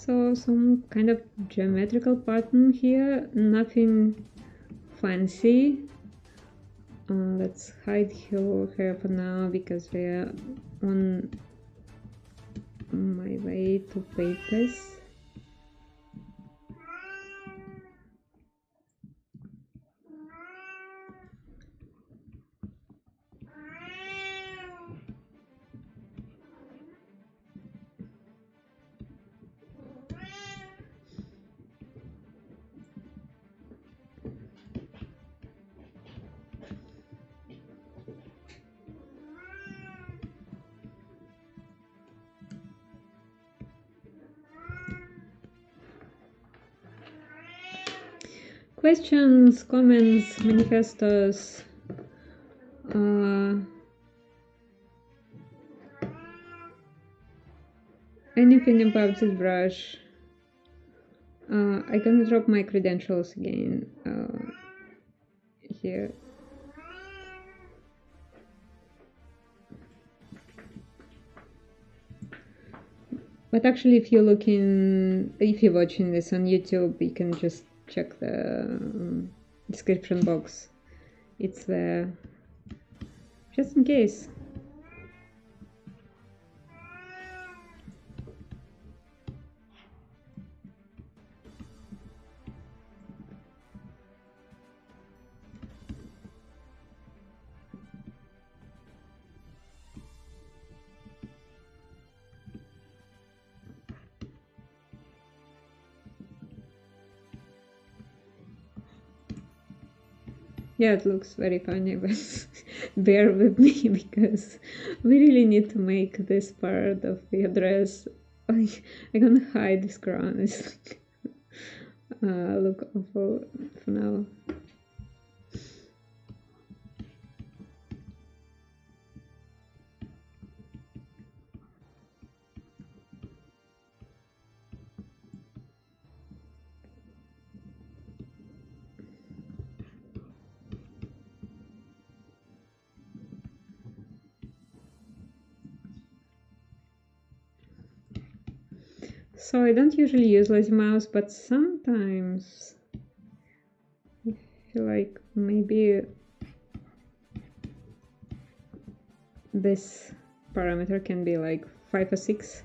saw some kind of geometrical pattern here, nothing fancy. Let's hide her hair for now because we're on my way to papers. Questions, comments, manifestos, anything about this brush. I'm gonna drop my credentials again here. But actually, if you're watching this on YouTube, you can just check the description box. It's there, just in case. Yeah, it looks very funny, but bear with me because we really need to make this part of the dress. I'm gonna hide this crown. It's look awful for now. So I don't usually use lazy mouse, but sometimes I feel like maybe this parameter can be like 5 or 6,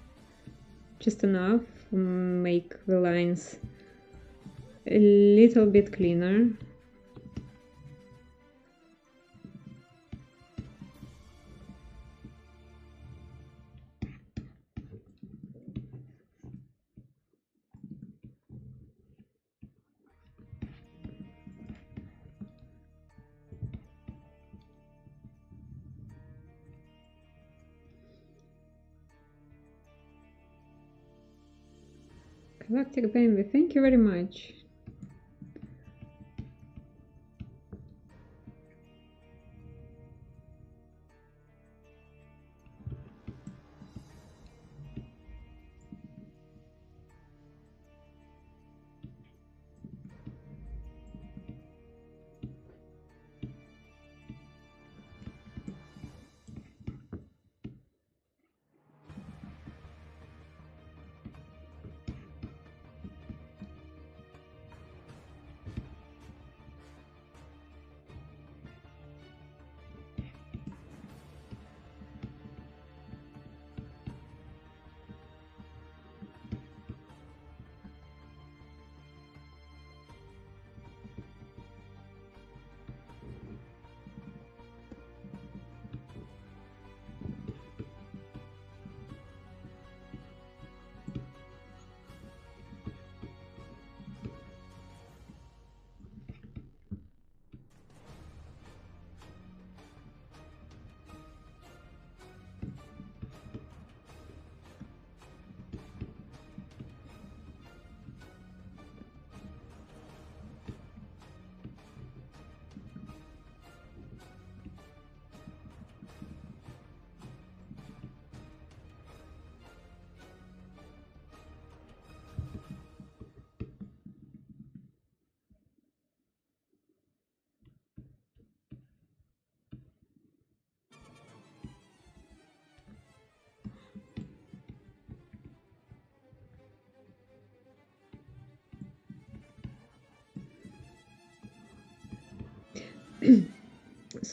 just enough to make the lines a little bit cleaner. Galactic Baby, thank you very much.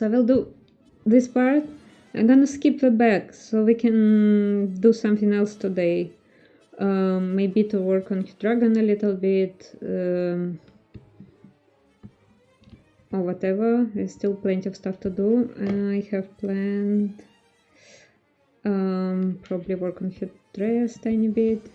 So I will do this part. I'm gonna skip the back so we can do something else today. Maybe to work on dragon a little bit, or whatever. There's still plenty of stuff to do. I have planned probably work on her dress tiny bit.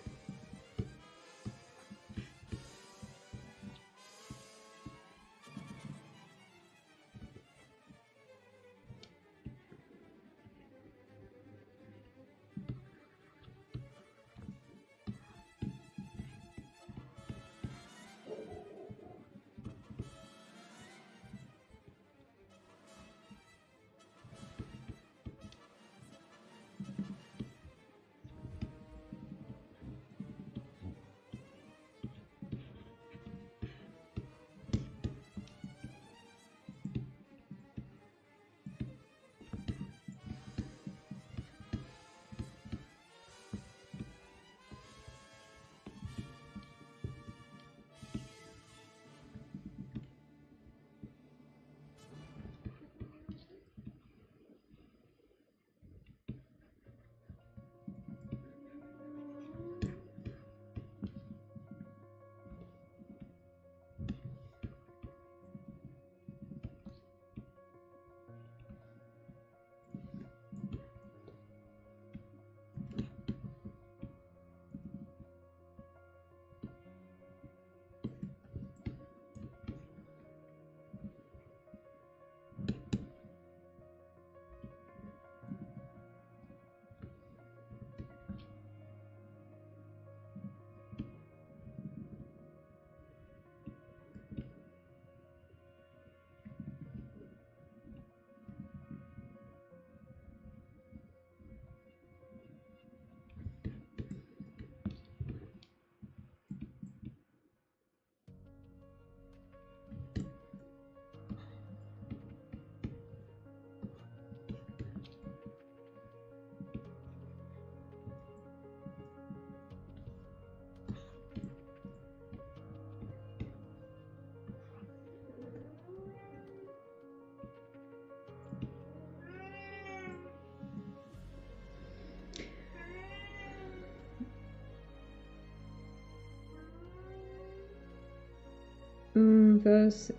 Those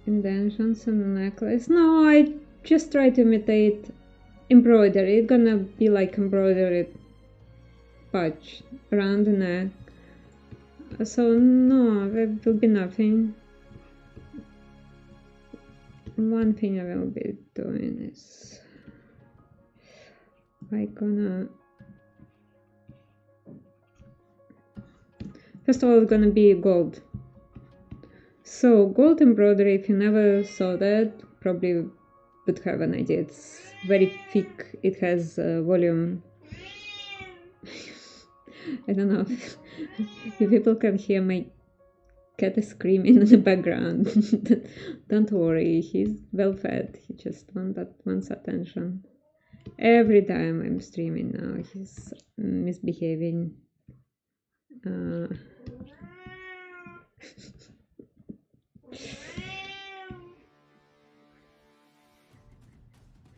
indentions on the necklace. No, I just try to imitate embroidery. It's gonna be like embroidered patch around the neck. So no, there will be nothing. One thing I will be doing is first of all, it's gonna be gold. So gold embroidery, if you never saw that, probably would have an idea. It's very thick, it has volume. I don't know if people can hear my cat is screaming in the background. Don't worry, he's well fed, he just wants attention. Every time I'm streaming now, he's misbehaving.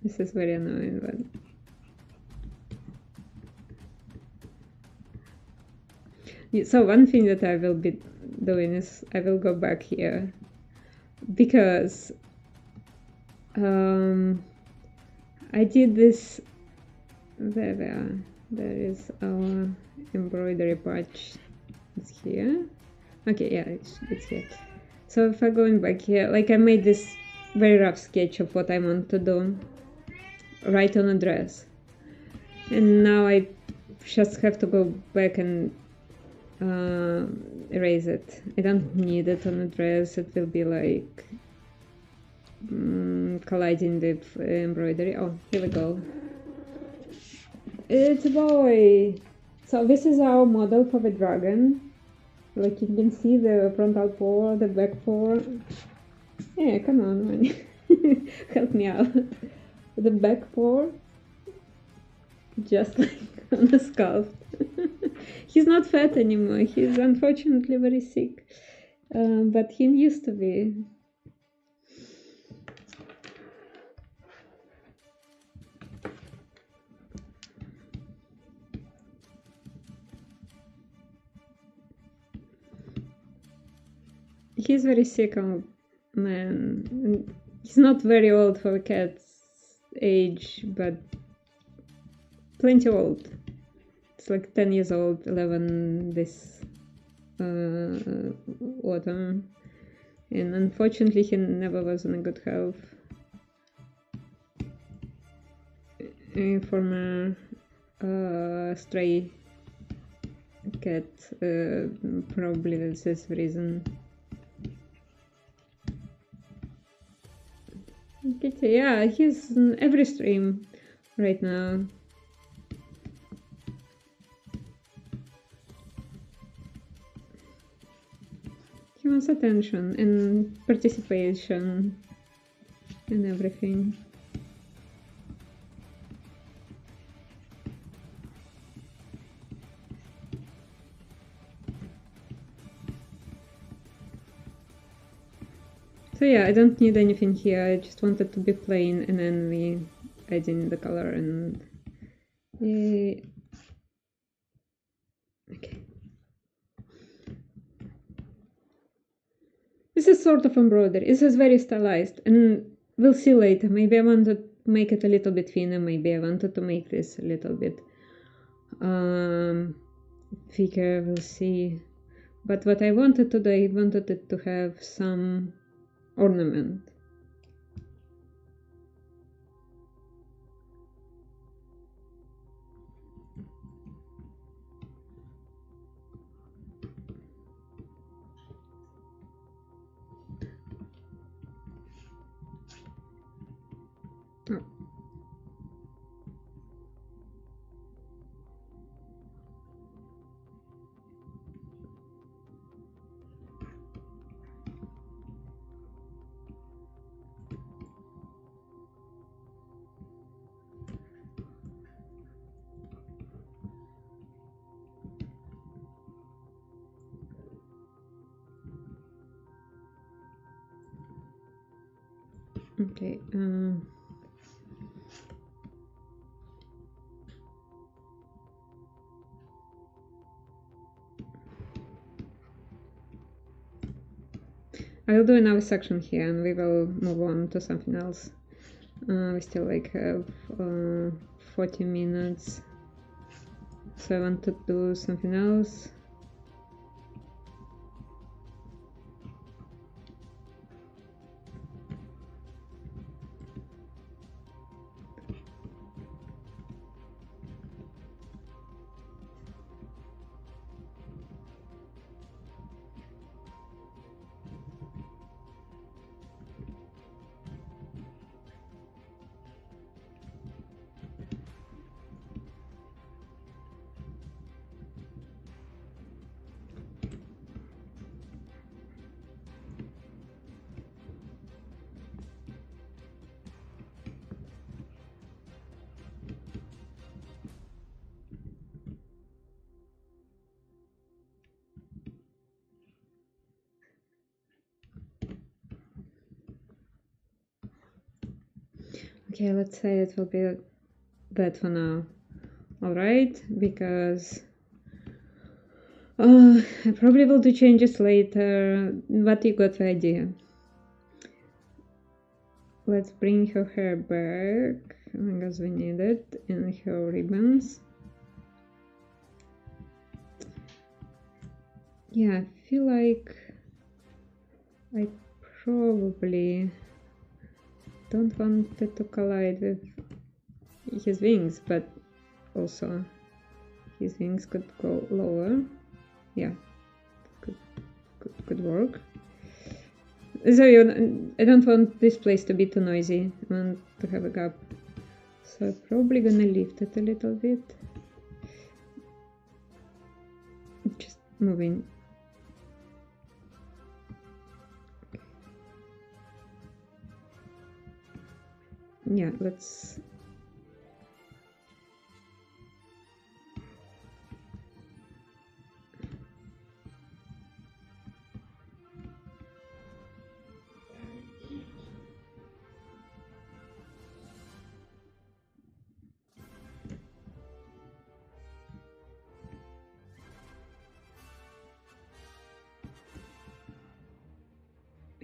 This is very annoying, but so one thing that I will be doing is I will go back here because I did this. There we are. There is our embroidery patch. It's here. Okay, yeah, it's here. So if I go in back here, like I made this very rough sketch of what I want to do right on a dress, and now I just have to go back and erase it. I don't need it on a dress. It will be like colliding with embroidery. Oh, here we go. It's a boy. So this is our model for the dragon. Like you can see the frontal paw, the back paw. Yeah, come on, man. Help me out. The back paw, just like on the sculpt. He's not fat anymore. He's unfortunately very sick, but he used to be. he's very sick old man. And he's not very old for a cat's age, but plenty old. It's like 10 years old, 11 this autumn. And unfortunately he never was in a good health. A former stray cat, probably that's his reason. Kitty, yeah, he's in every stream right now. He wants attention and participation and everything. So yeah, I don't need anything here, I just want it to be plain, and then we add in the color and... okay. This is sort of embroidery, this is very stylized, and we'll see later, maybe I want to make it a little bit thinner, maybe I wanted to make this a little bit thicker, we'll see. But what I wanted to do, I wanted it to have some ornament. Oh. Okay. I will do another section here and we will move on to something else. We still like have 40 minutes, so I want to do something else. Okay, let's say it will be that for now. Alright, because I probably will do changes later, but you got the idea. Let's bring her hair back because we need it, and her ribbons. Yeah, I feel like I probably don't want it to collide with his wings, but also his wings could go lower. Yeah, could work. So I don't want this place to be too noisy. I want to have a gap. So I'm probably gonna lift it a little bit. Just moving. Yeah, let's...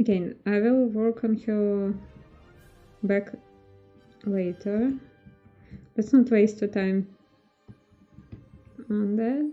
Again, I will work on her back later. Let's not waste the time on that.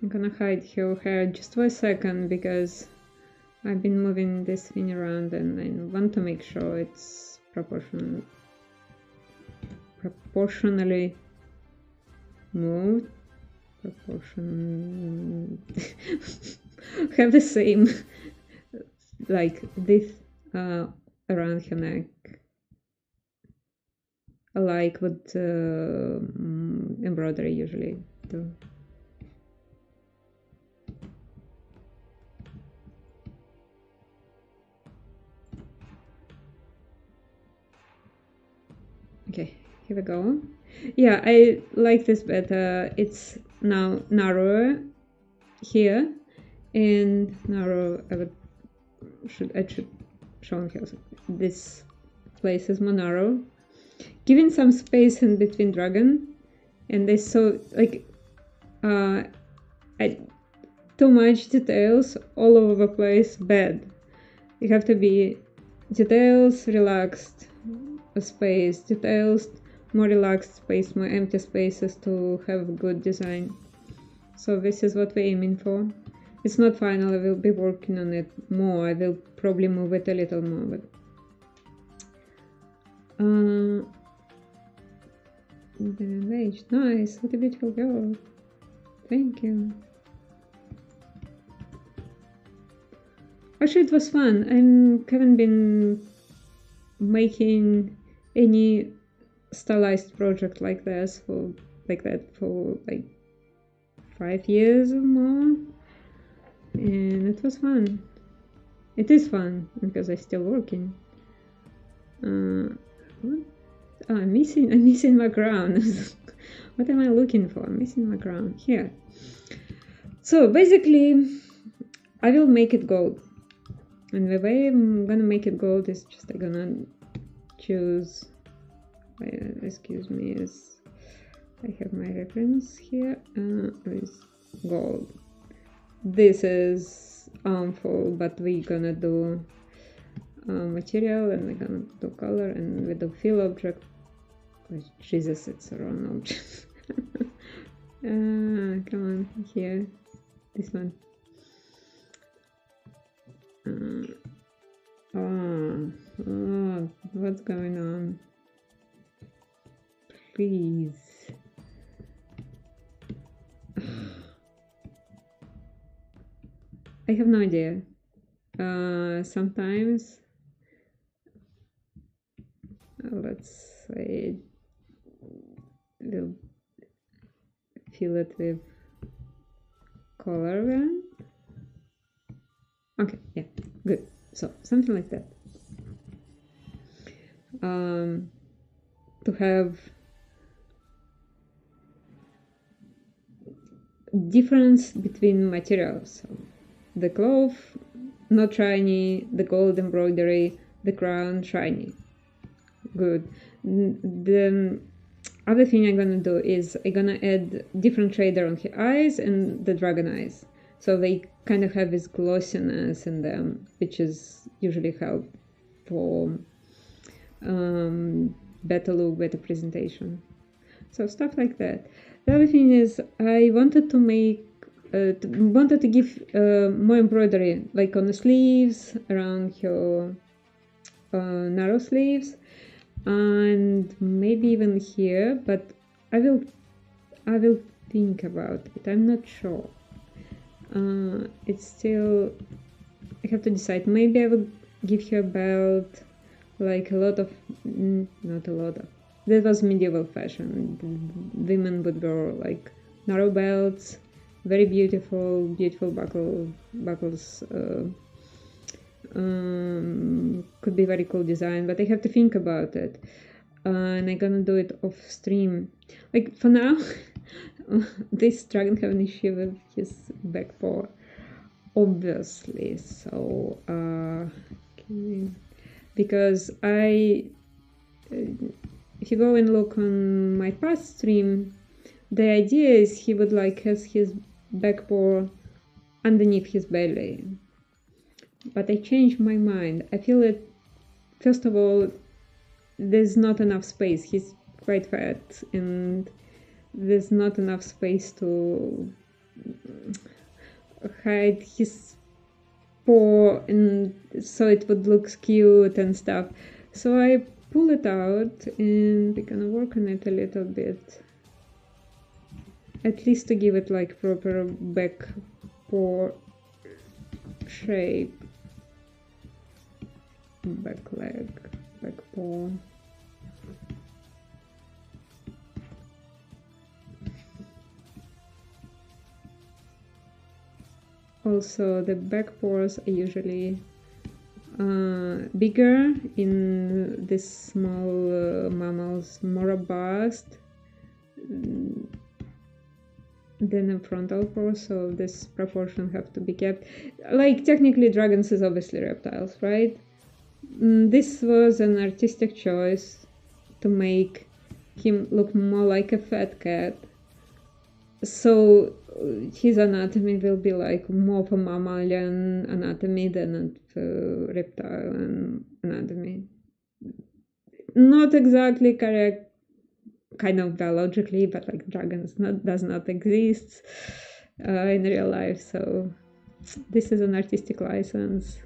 I'm gonna hide her hair just for a second because I've been moving this thing around and I want to make sure it's proportionally moved. Have the same like this around her neck, like what embroidery usually do. Okay, here we go. Yeah, I like this better. It's now narrower here and narrow. I should show here. This place is more narrow, giving some space in between dragon, and they so like too much details all over the place. Bad. You have to be details, relaxed space, details, more relaxed space, more empty spaces to have good design. So this is what we're aiming for. It's not final, I will be working on it more. I will probably move it a little more, but nice, what a beautiful girl. Thank you. Actually, it was fun. I haven't been making any stylized project like this for like 5 years or more, and it was fun. It is fun because I'm still working. What? Oh, I'm missing my crown. What am I looking for? I'm missing my crown here. So basically, I will make it gold. And the way I'm gonna make it gold is just I'm gonna choose, excuse me, is I have my reference here with gold. This is armful, but we're gonna do material and we're gonna do color and we do fill object. Oh, Jesus, it's a wrong object. Come on, here, this one. Oh, what's going on? Please. I have no idea. Sometimes, let's say, we'll fill it with color then. Okay, yeah, good. So something like that. To have difference between materials. So the cloth not shiny, the gold embroidery, the crown shiny. Good. The other thing I'm gonna do is I'm gonna add different shader on her eyes and the dragon eyes. So they kind of have this glossiness in them, which is usually help for better look, better presentation. So stuff like that. The other thing is I wanted to make, wanted to give more embroidery, like on the sleeves, around her narrow sleeves, and maybe even here. But I will think about it. I'm not sure. It's still, I have to decide. Maybe I will give her a belt, like a lot of, not a lot of, that was medieval fashion. Women would wear like narrow belts, very beautiful buckles. Could be very cool design, but I have to think about it. and I'm gonna do it off stream. Like for now, this dragon have an issue with his back paw, obviously. So because if you go and look on my past stream, the idea is he would like has his back paw underneath his belly. But I changed my mind. I feel that, first of all, there's not enough space. He's quite fat and there's not enough space to hide his paw, and so it would look cute and stuff. So I pull it out and we're gonna work on it a little bit, at least to give it like proper back paw shape. Back leg, back paw. Also, the back paws are usually bigger in these small mammals, more robust than a frontal paw, so this proportion have to be kept. Like, technically dragons is obviously reptiles, right? This was an artistic choice to make him look more like a fat cat, so his anatomy will be like more of a mammalian anatomy than a reptile anatomy. Not exactly correct, kind of biologically, but like dragons does not exist in real life, so this is an artistic license.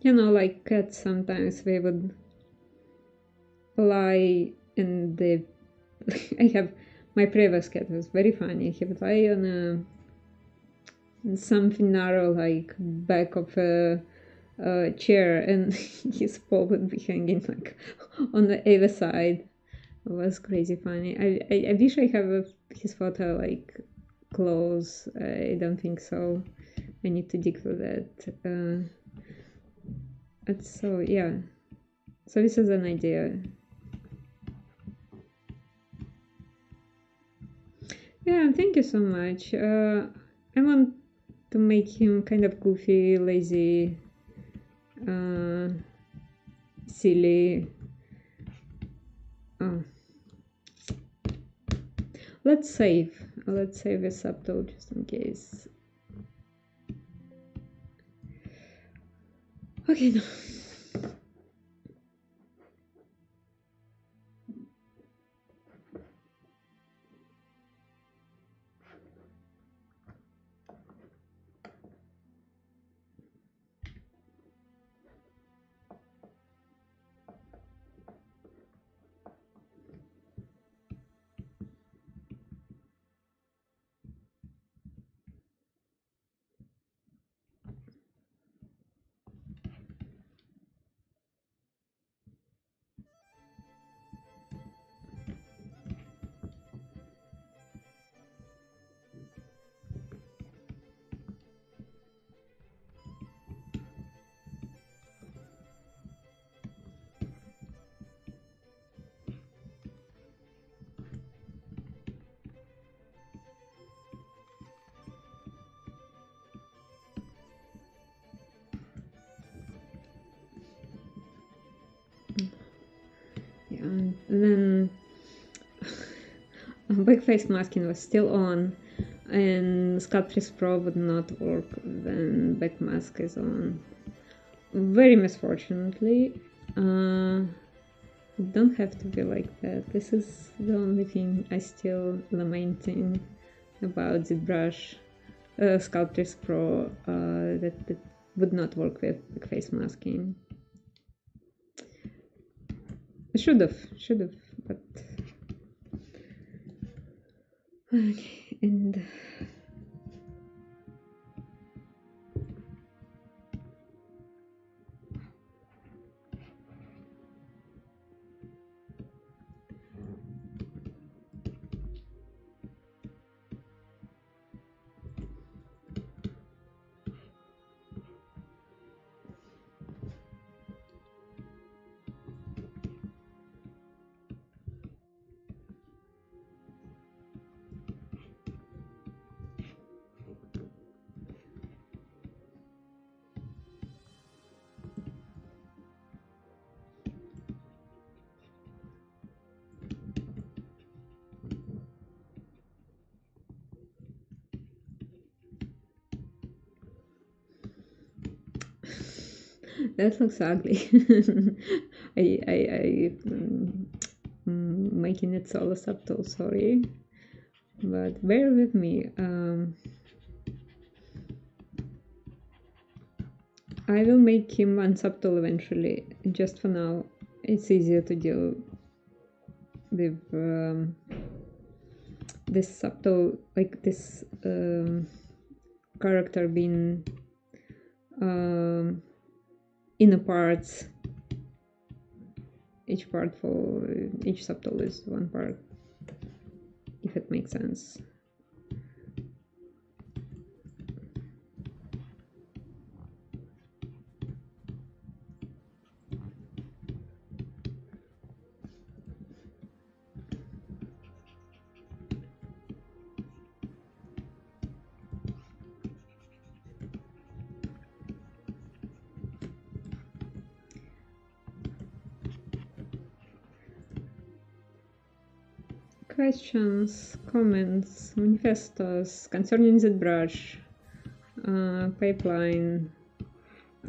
You know, like cats, sometimes they would lie in the... I have... My previous cat was very funny. He would lie on something narrow, like back of a chair, and his paw would be hanging like on the other side. It was crazy funny. I wish I have his photo like close. I don't think so. I need to dig for that. So yeah, so this is an idea. Yeah, thank you so much. I want to make him kind of goofy, lazy, silly. Let's save the subtitle just in case. Okay, no. And then backface masking was still on, and Sculpting Pro would not work when back mask is on. Very misfortunately. It don't have to be like that. This is the only thing I still lamenting about Zbrush Sculpting Pro, that would not work with backface masking. Should have, but okay. And that looks ugly. I making it so subtle, sorry, but bear with me. I will make him unsubtle eventually. Just for now, it's easier to deal with this subtle, like this character being inner parts. Each part for each subtle is one part, if it makes sense. Questions, comments, manifestos concerning Zbrush, pipeline,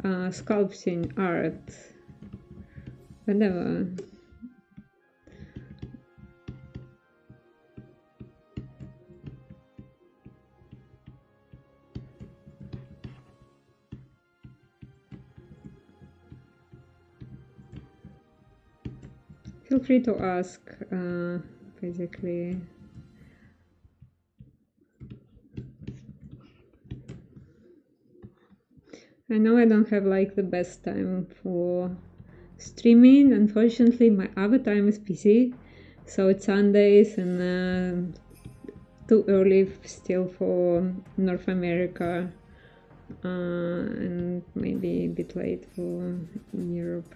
sculpting, art, whatever. Feel free to ask, basically. I know I don't have like the best time for streaming. Unfortunately, my other time is busy, so it's Sundays and too early still for North America, and maybe a bit late for Europe.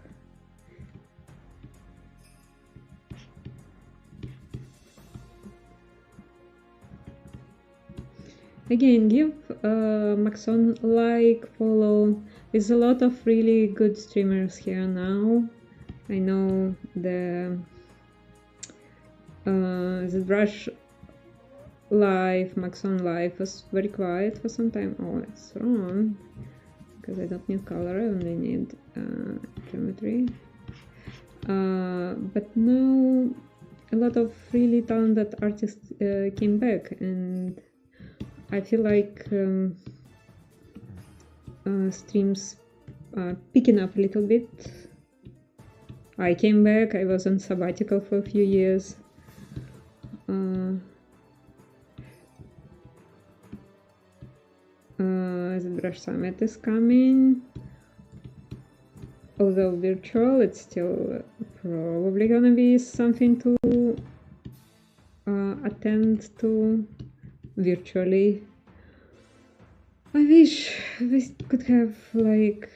Again, give Maxon a like, follow. There's a lot of really good streamers here now. I know the Zbrush live, Maxon live was very quiet for some time. Oh, that's wrong, because I don't need color, I only need geometry. But now a lot of really talented artists came back, and I feel like streams are picking up a little bit. I came back, I was on sabbatical for a few years. The Brush Summit is coming. Although virtual, it's still probably gonna be something to attend to virtually. I wish we could have like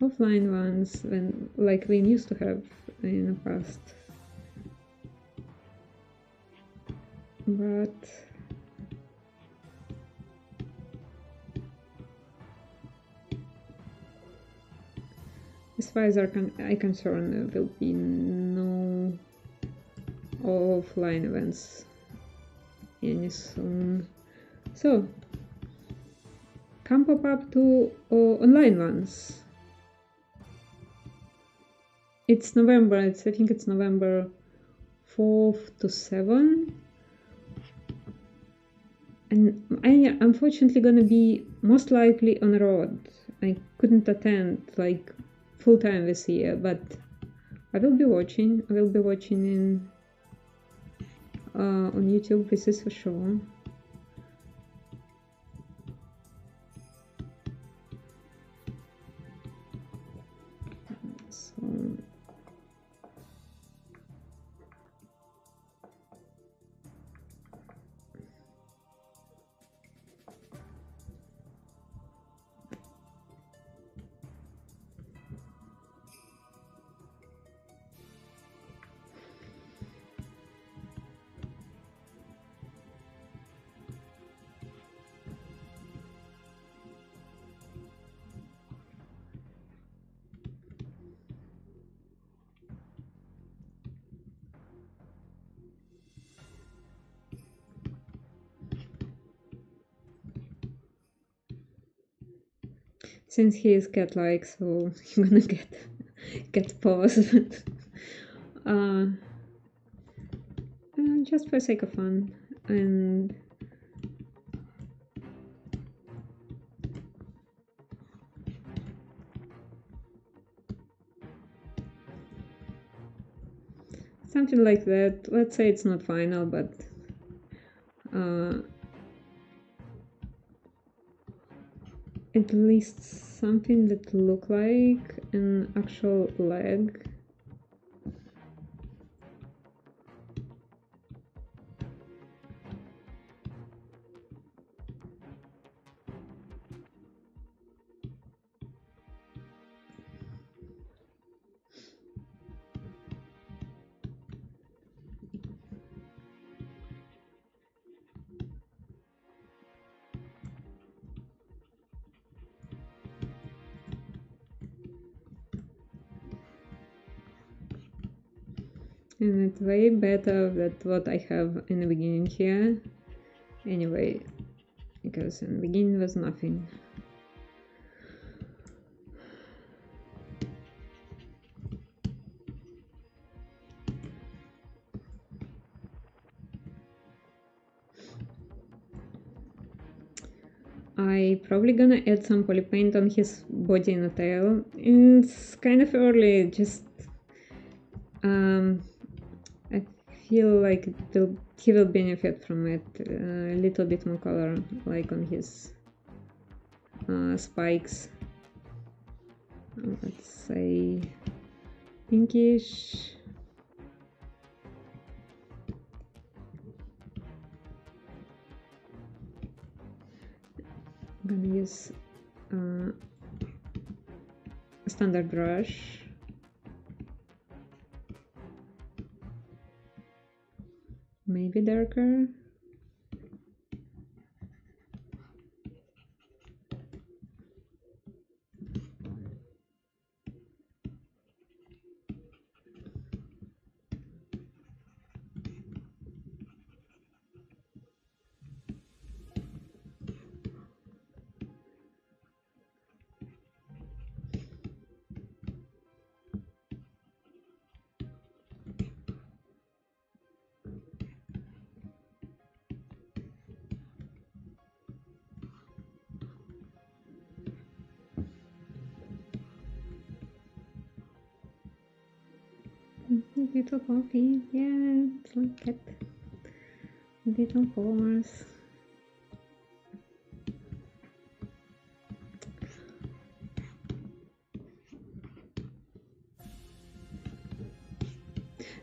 offline ones when like we used to have in the past, but as far as I'm concerned, there will be no offline events any soon. So come pop up to online ones. It's November, I think it's November 4th to 7th. And I unfortunately gonna be most likely on the road. I couldn't attend like full time this year, but I will be watching. I will be watching in on YouTube, this is for sure. So since he is cat-like, so you're gonna get cat paws. Just for sake of fun. And something like that. Let's say it's not final, but at least something that look like an actual leg. And it's way better than what I have in the beginning here. Anyway, because in the beginning was nothing. I probably gonna add some poly paint on his body and tail. It's kind of early, just I feel like he will benefit from it. A little bit more color, like on his spikes. Let's say pinkish. I'm gonna use a standard brush. Maybe darker. Little coffee, yeah, it's like that. Little horse.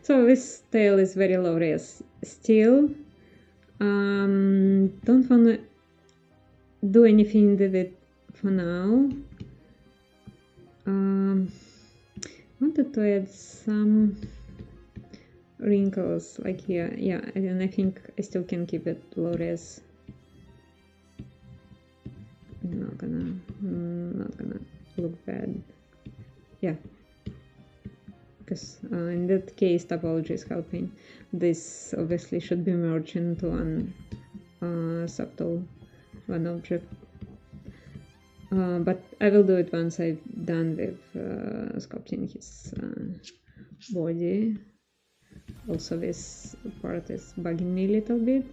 So this tail is very low res still. Don't wanna do anything with it for now. Wanted to add some wrinkles like here, yeah, and I think I still can keep it low res. Not gonna look bad, yeah, because in that case topology is helping. This obviously should be merged into one subtle one object, but I will do it once I've done with sculpting his body. Also, this part is bugging me a little bit.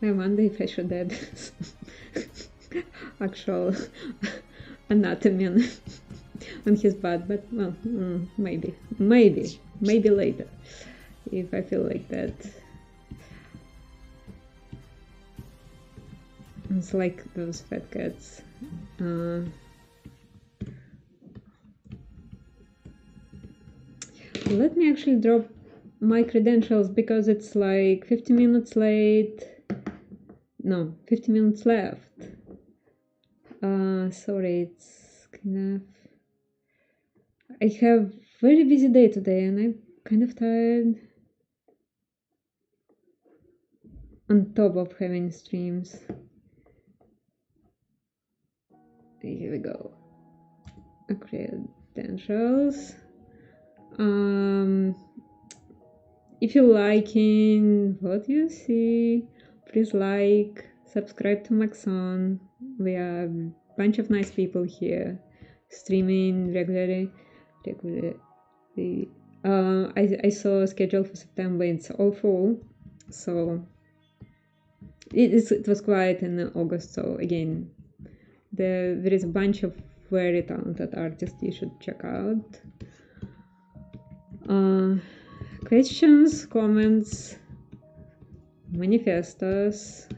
I wonder if I should add actual anatomy on his butt, but well, maybe later, if I feel like that. It's like those fat cats. Let me actually drop my credentials because it's like 50 minutes late. No, 50 minutes left. Sorry, it's kind of... I have very busy day today and I'm kind of tired. On top of having streams. Here we go. Credentials. If you're liking what you see, please like, subscribe to Maxon. We are a bunch of nice people here, streaming regularly. I saw a schedule for September, it's all full, so it was quiet in August. So again, there is a bunch of very talented artists you should check out. Questions, comments, manifestos,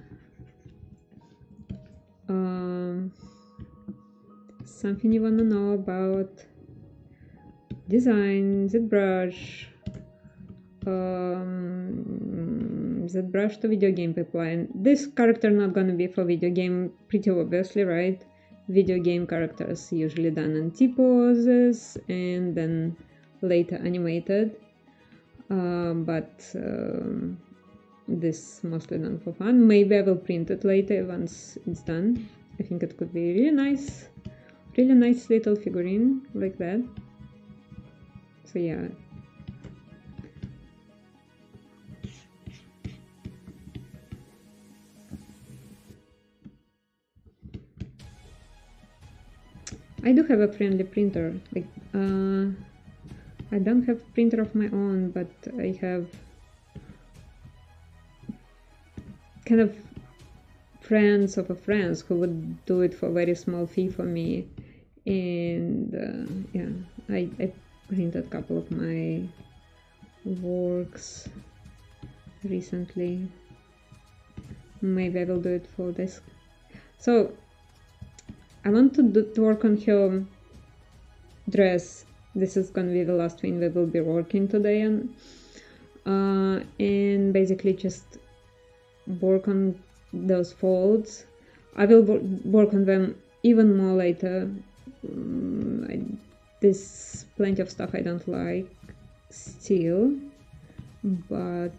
something you want to know about design, Zbrush, Zbrush to video game pipeline. This character not gonna be for video game, pretty obviously, right? Video game characters usually done in T-poses and then later animated. But this mostly done for fun. Maybe I will print it later once it's done. I think it could be really nice little figurine like that. So yeah. I do have a friendly printer. Like I don't have a printer of my own, but I have kind of friends of a friends who would do it for a very small fee for me. And yeah, I printed a couple of my works recently. Maybe I will do it for this. So I want to work on her dress. This is gonna be the last thing we will be working today on, and basically just work on those folds. I will work on them even more later. There's plenty of stuff I don't like still, but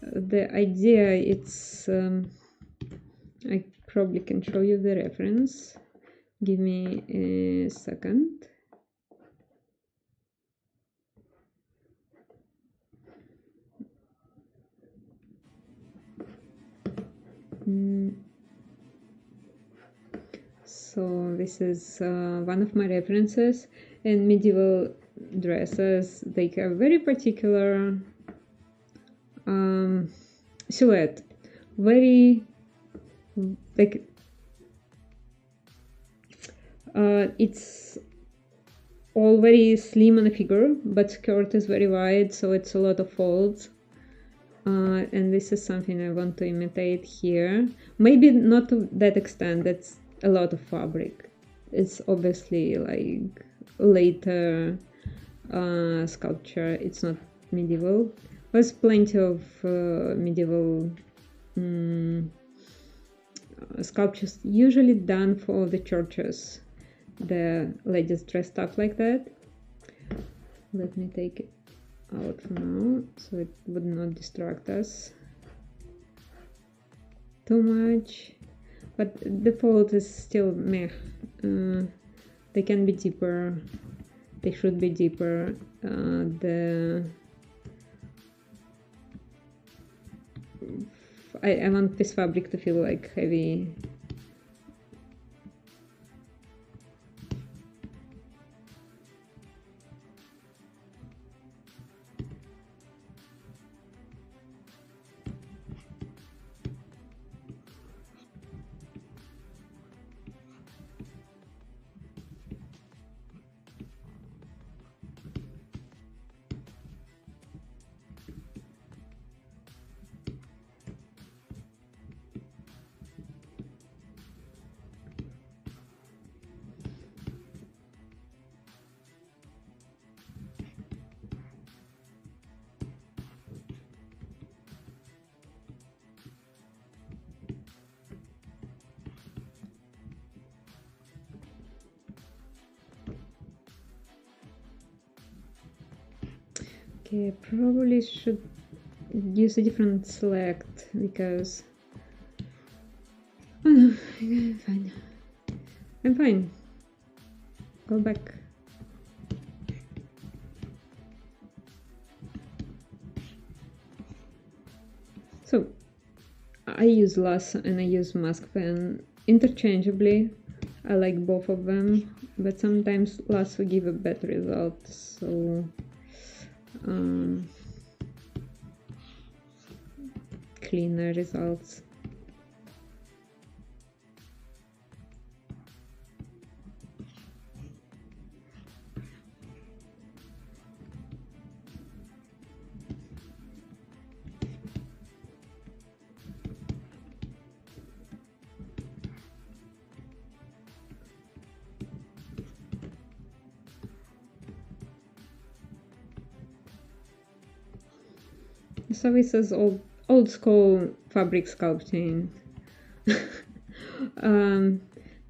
the idea, it's I probably can show you the reference. Give me a second. So this is one of my references. And medieval dresses, they have very particular silhouette, very like it's all very slim on the figure, but skirt is very wide, so it's a lot of folds. And this is something I want to imitate here. Maybe not to that extent. That's a lot of fabric. It's obviously like later sculpture. It's not medieval. There's plenty of medieval sculptures usually done for the churches. The ladies dressed up like that. Let me take it out for now so it would not distract us too much, but the fold is still meh. They can be deeper, they should be deeper. I want this fabric to feel like heavy. Okay, I probably should use a different select because oh no, I'm fine. I'm fine. Go back. So I use lasso and I use mask pen interchangeably. I like both of them, but sometimes lasso give a better result. So cleaner results. So this is old school fabric sculpting.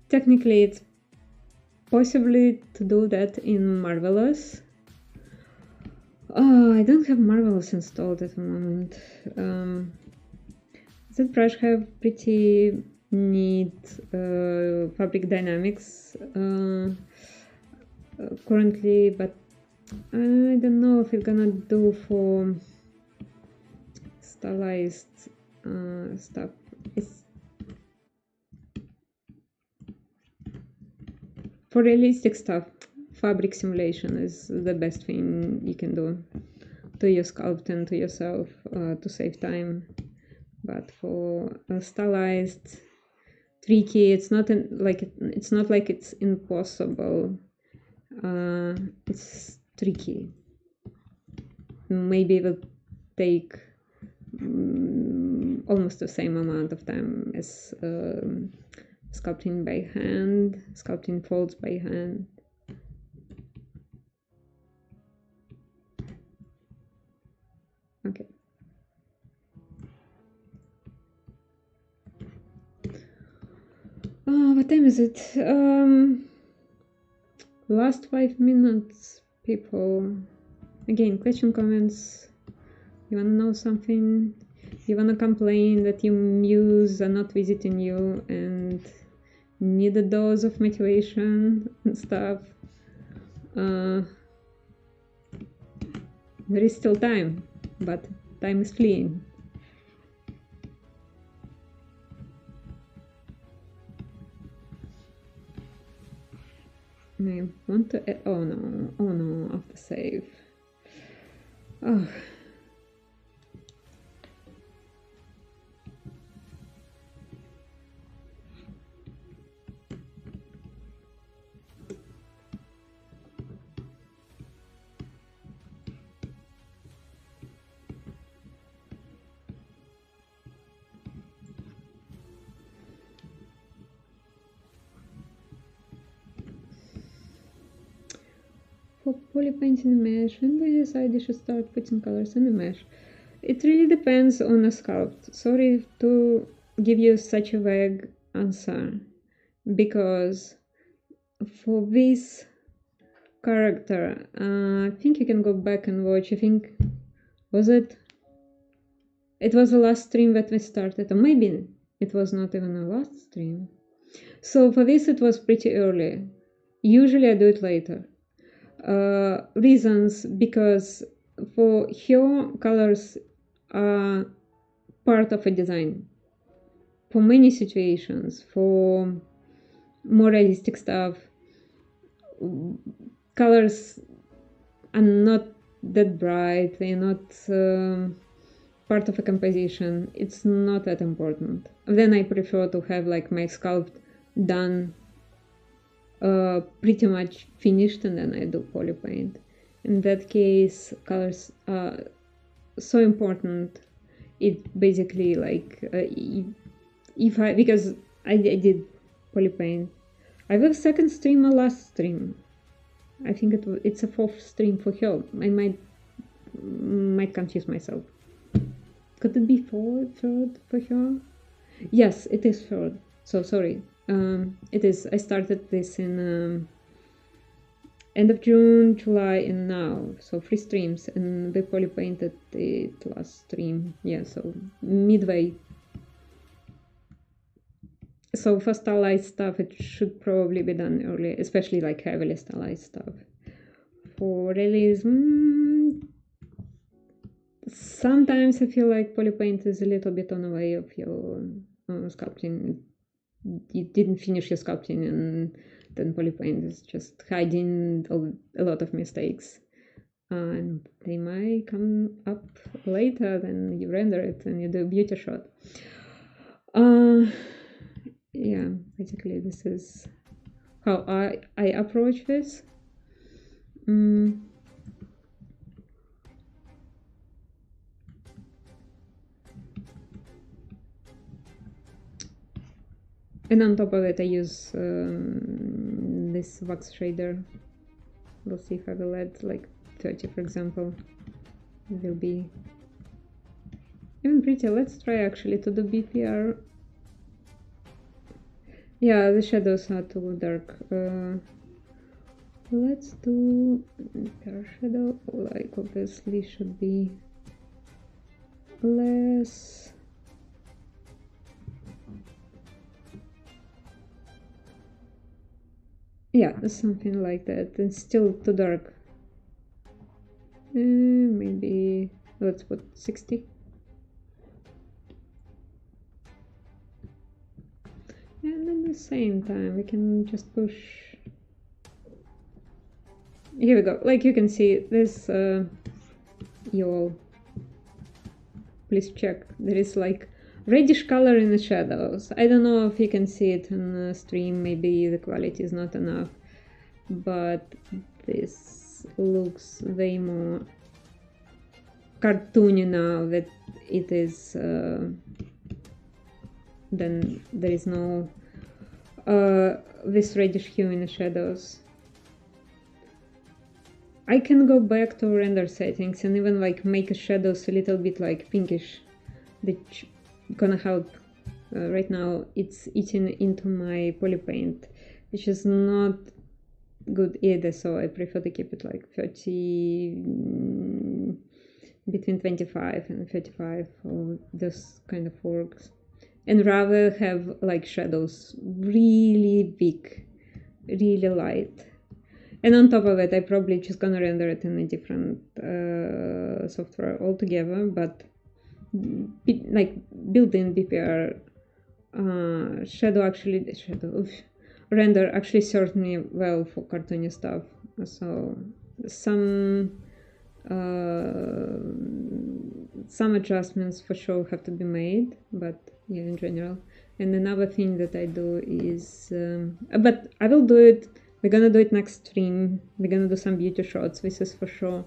Technically, it's possibly to do that in Marvelous. Oh, I don't have Marvelous installed at the moment. Zbrush have pretty neat fabric dynamics currently, but I don't know if it's gonna do for stylized stuff. For realistic stuff, fabric simulation is the best thing you can do to your sculpt and to yourself to save time. But for stylized, tricky, it's not it's not like it's impossible. It's tricky. Maybe it will take almost the same amount of time as sculpting by hand, sculpting folds by hand. Okay. What time is it? Last 5 minutes, people. Again, question, comments. You wanna know something? You wanna complain that your muse are not visiting you and need a dose of motivation and stuff? There is still time, but time is fleeing. I want to add, oh no, after save. Oh. For poly painting mesh, when do you decide you should start putting colors in the mesh? It really depends on the sculpt. Sorry to give you such a vague answer, because for this character, I think you can go back and watch. I think, was it? It was the last stream that we started, or maybe it was not even the last stream. So for this, it was pretty early. Usually I do it later. Reasons, because for her, colors are part of a design. For many situations, for more realistic stuff, colors are not that bright, they're not part of a composition. It's not that important. Then I prefer to have like my sculpt done pretty much finished, and then I do poly paint. In that case, colors are so important. It basically like if I, because I did poly paint. I have a second stream or last stream. I think it's a fourth stream for her. I might confuse myself. Could it be third for her? Yes, it is third. So sorry. It is. I started this in end of June, July, and now. So 3 streams, and we poly painted it last stream. Yeah, so midway. So for stylized stuff, it should probably be done early, especially like heavily stylized stuff. For realism, sometimes I feel like poly paint is a little bit on the way of your sculpting. You didn't finish your sculpting, and then poly paint is just hiding a lot of mistakes. And they might come up later when you render it and you do a beauty shot. Yeah, basically this is how I approach this. And on top of it, I use this wax shader. We'll see if I will add like 30, for example. It will be even pretty. Let's try actually to do BPR. Yeah, the shadows are too dark. Let's do BPR shadow. Like obviously should be less. Yeah, something like that. It's still too dark. Maybe let's put 60. And at the same time, we can just push. Here we go. Like you can see, this you all. Please check. There is like reddish color in the shadows. I don't know if you can see it in the stream. Maybe the quality is not enough, but this looks way more cartoony now that it is. Then there is no this reddish hue in the shadows. I can go back to render settings and even like make the shadows a little bit like pinkish, which gonna help. Right now it's eating into my poly paint, which is not good either, so I prefer to keep it like 30, between 25 and 35 for this kind of works. And rather have like shadows really big, really light. And on top of it, I probably just gonna render it in a different software altogether, but like built-in BPR render actually served me well for cartoony stuff. So some adjustments for sure have to be made, but yeah, in general. And another thing that I do is, but I will do it. We're gonna do it next stream. We're gonna do some beauty shots. This is for sure.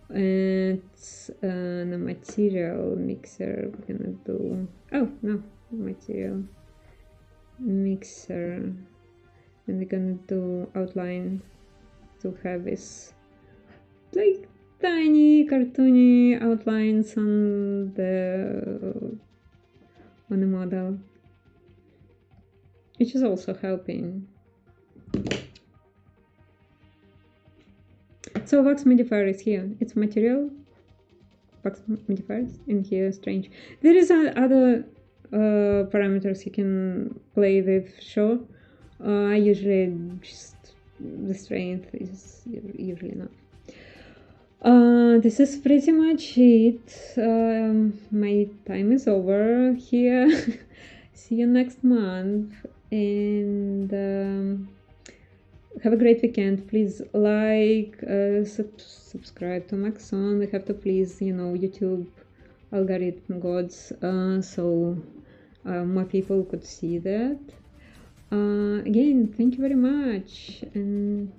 It's the material mixer. We're gonna do. Oh no, material mixer, and we're gonna do outline to have this like tiny cartoony outlines on the model, which is also helping. So wax modifier is here. It's material, wax modifiers, and here strange. There is other parameters you can play with. Sure, I usually just the strength is usually enough. This is pretty much it. My time is over here. See you next month, and have a great weekend. Please like, subscribe to Maxon. We have to please, YouTube algorithm gods, so more people could see that. Again, thank you very much, and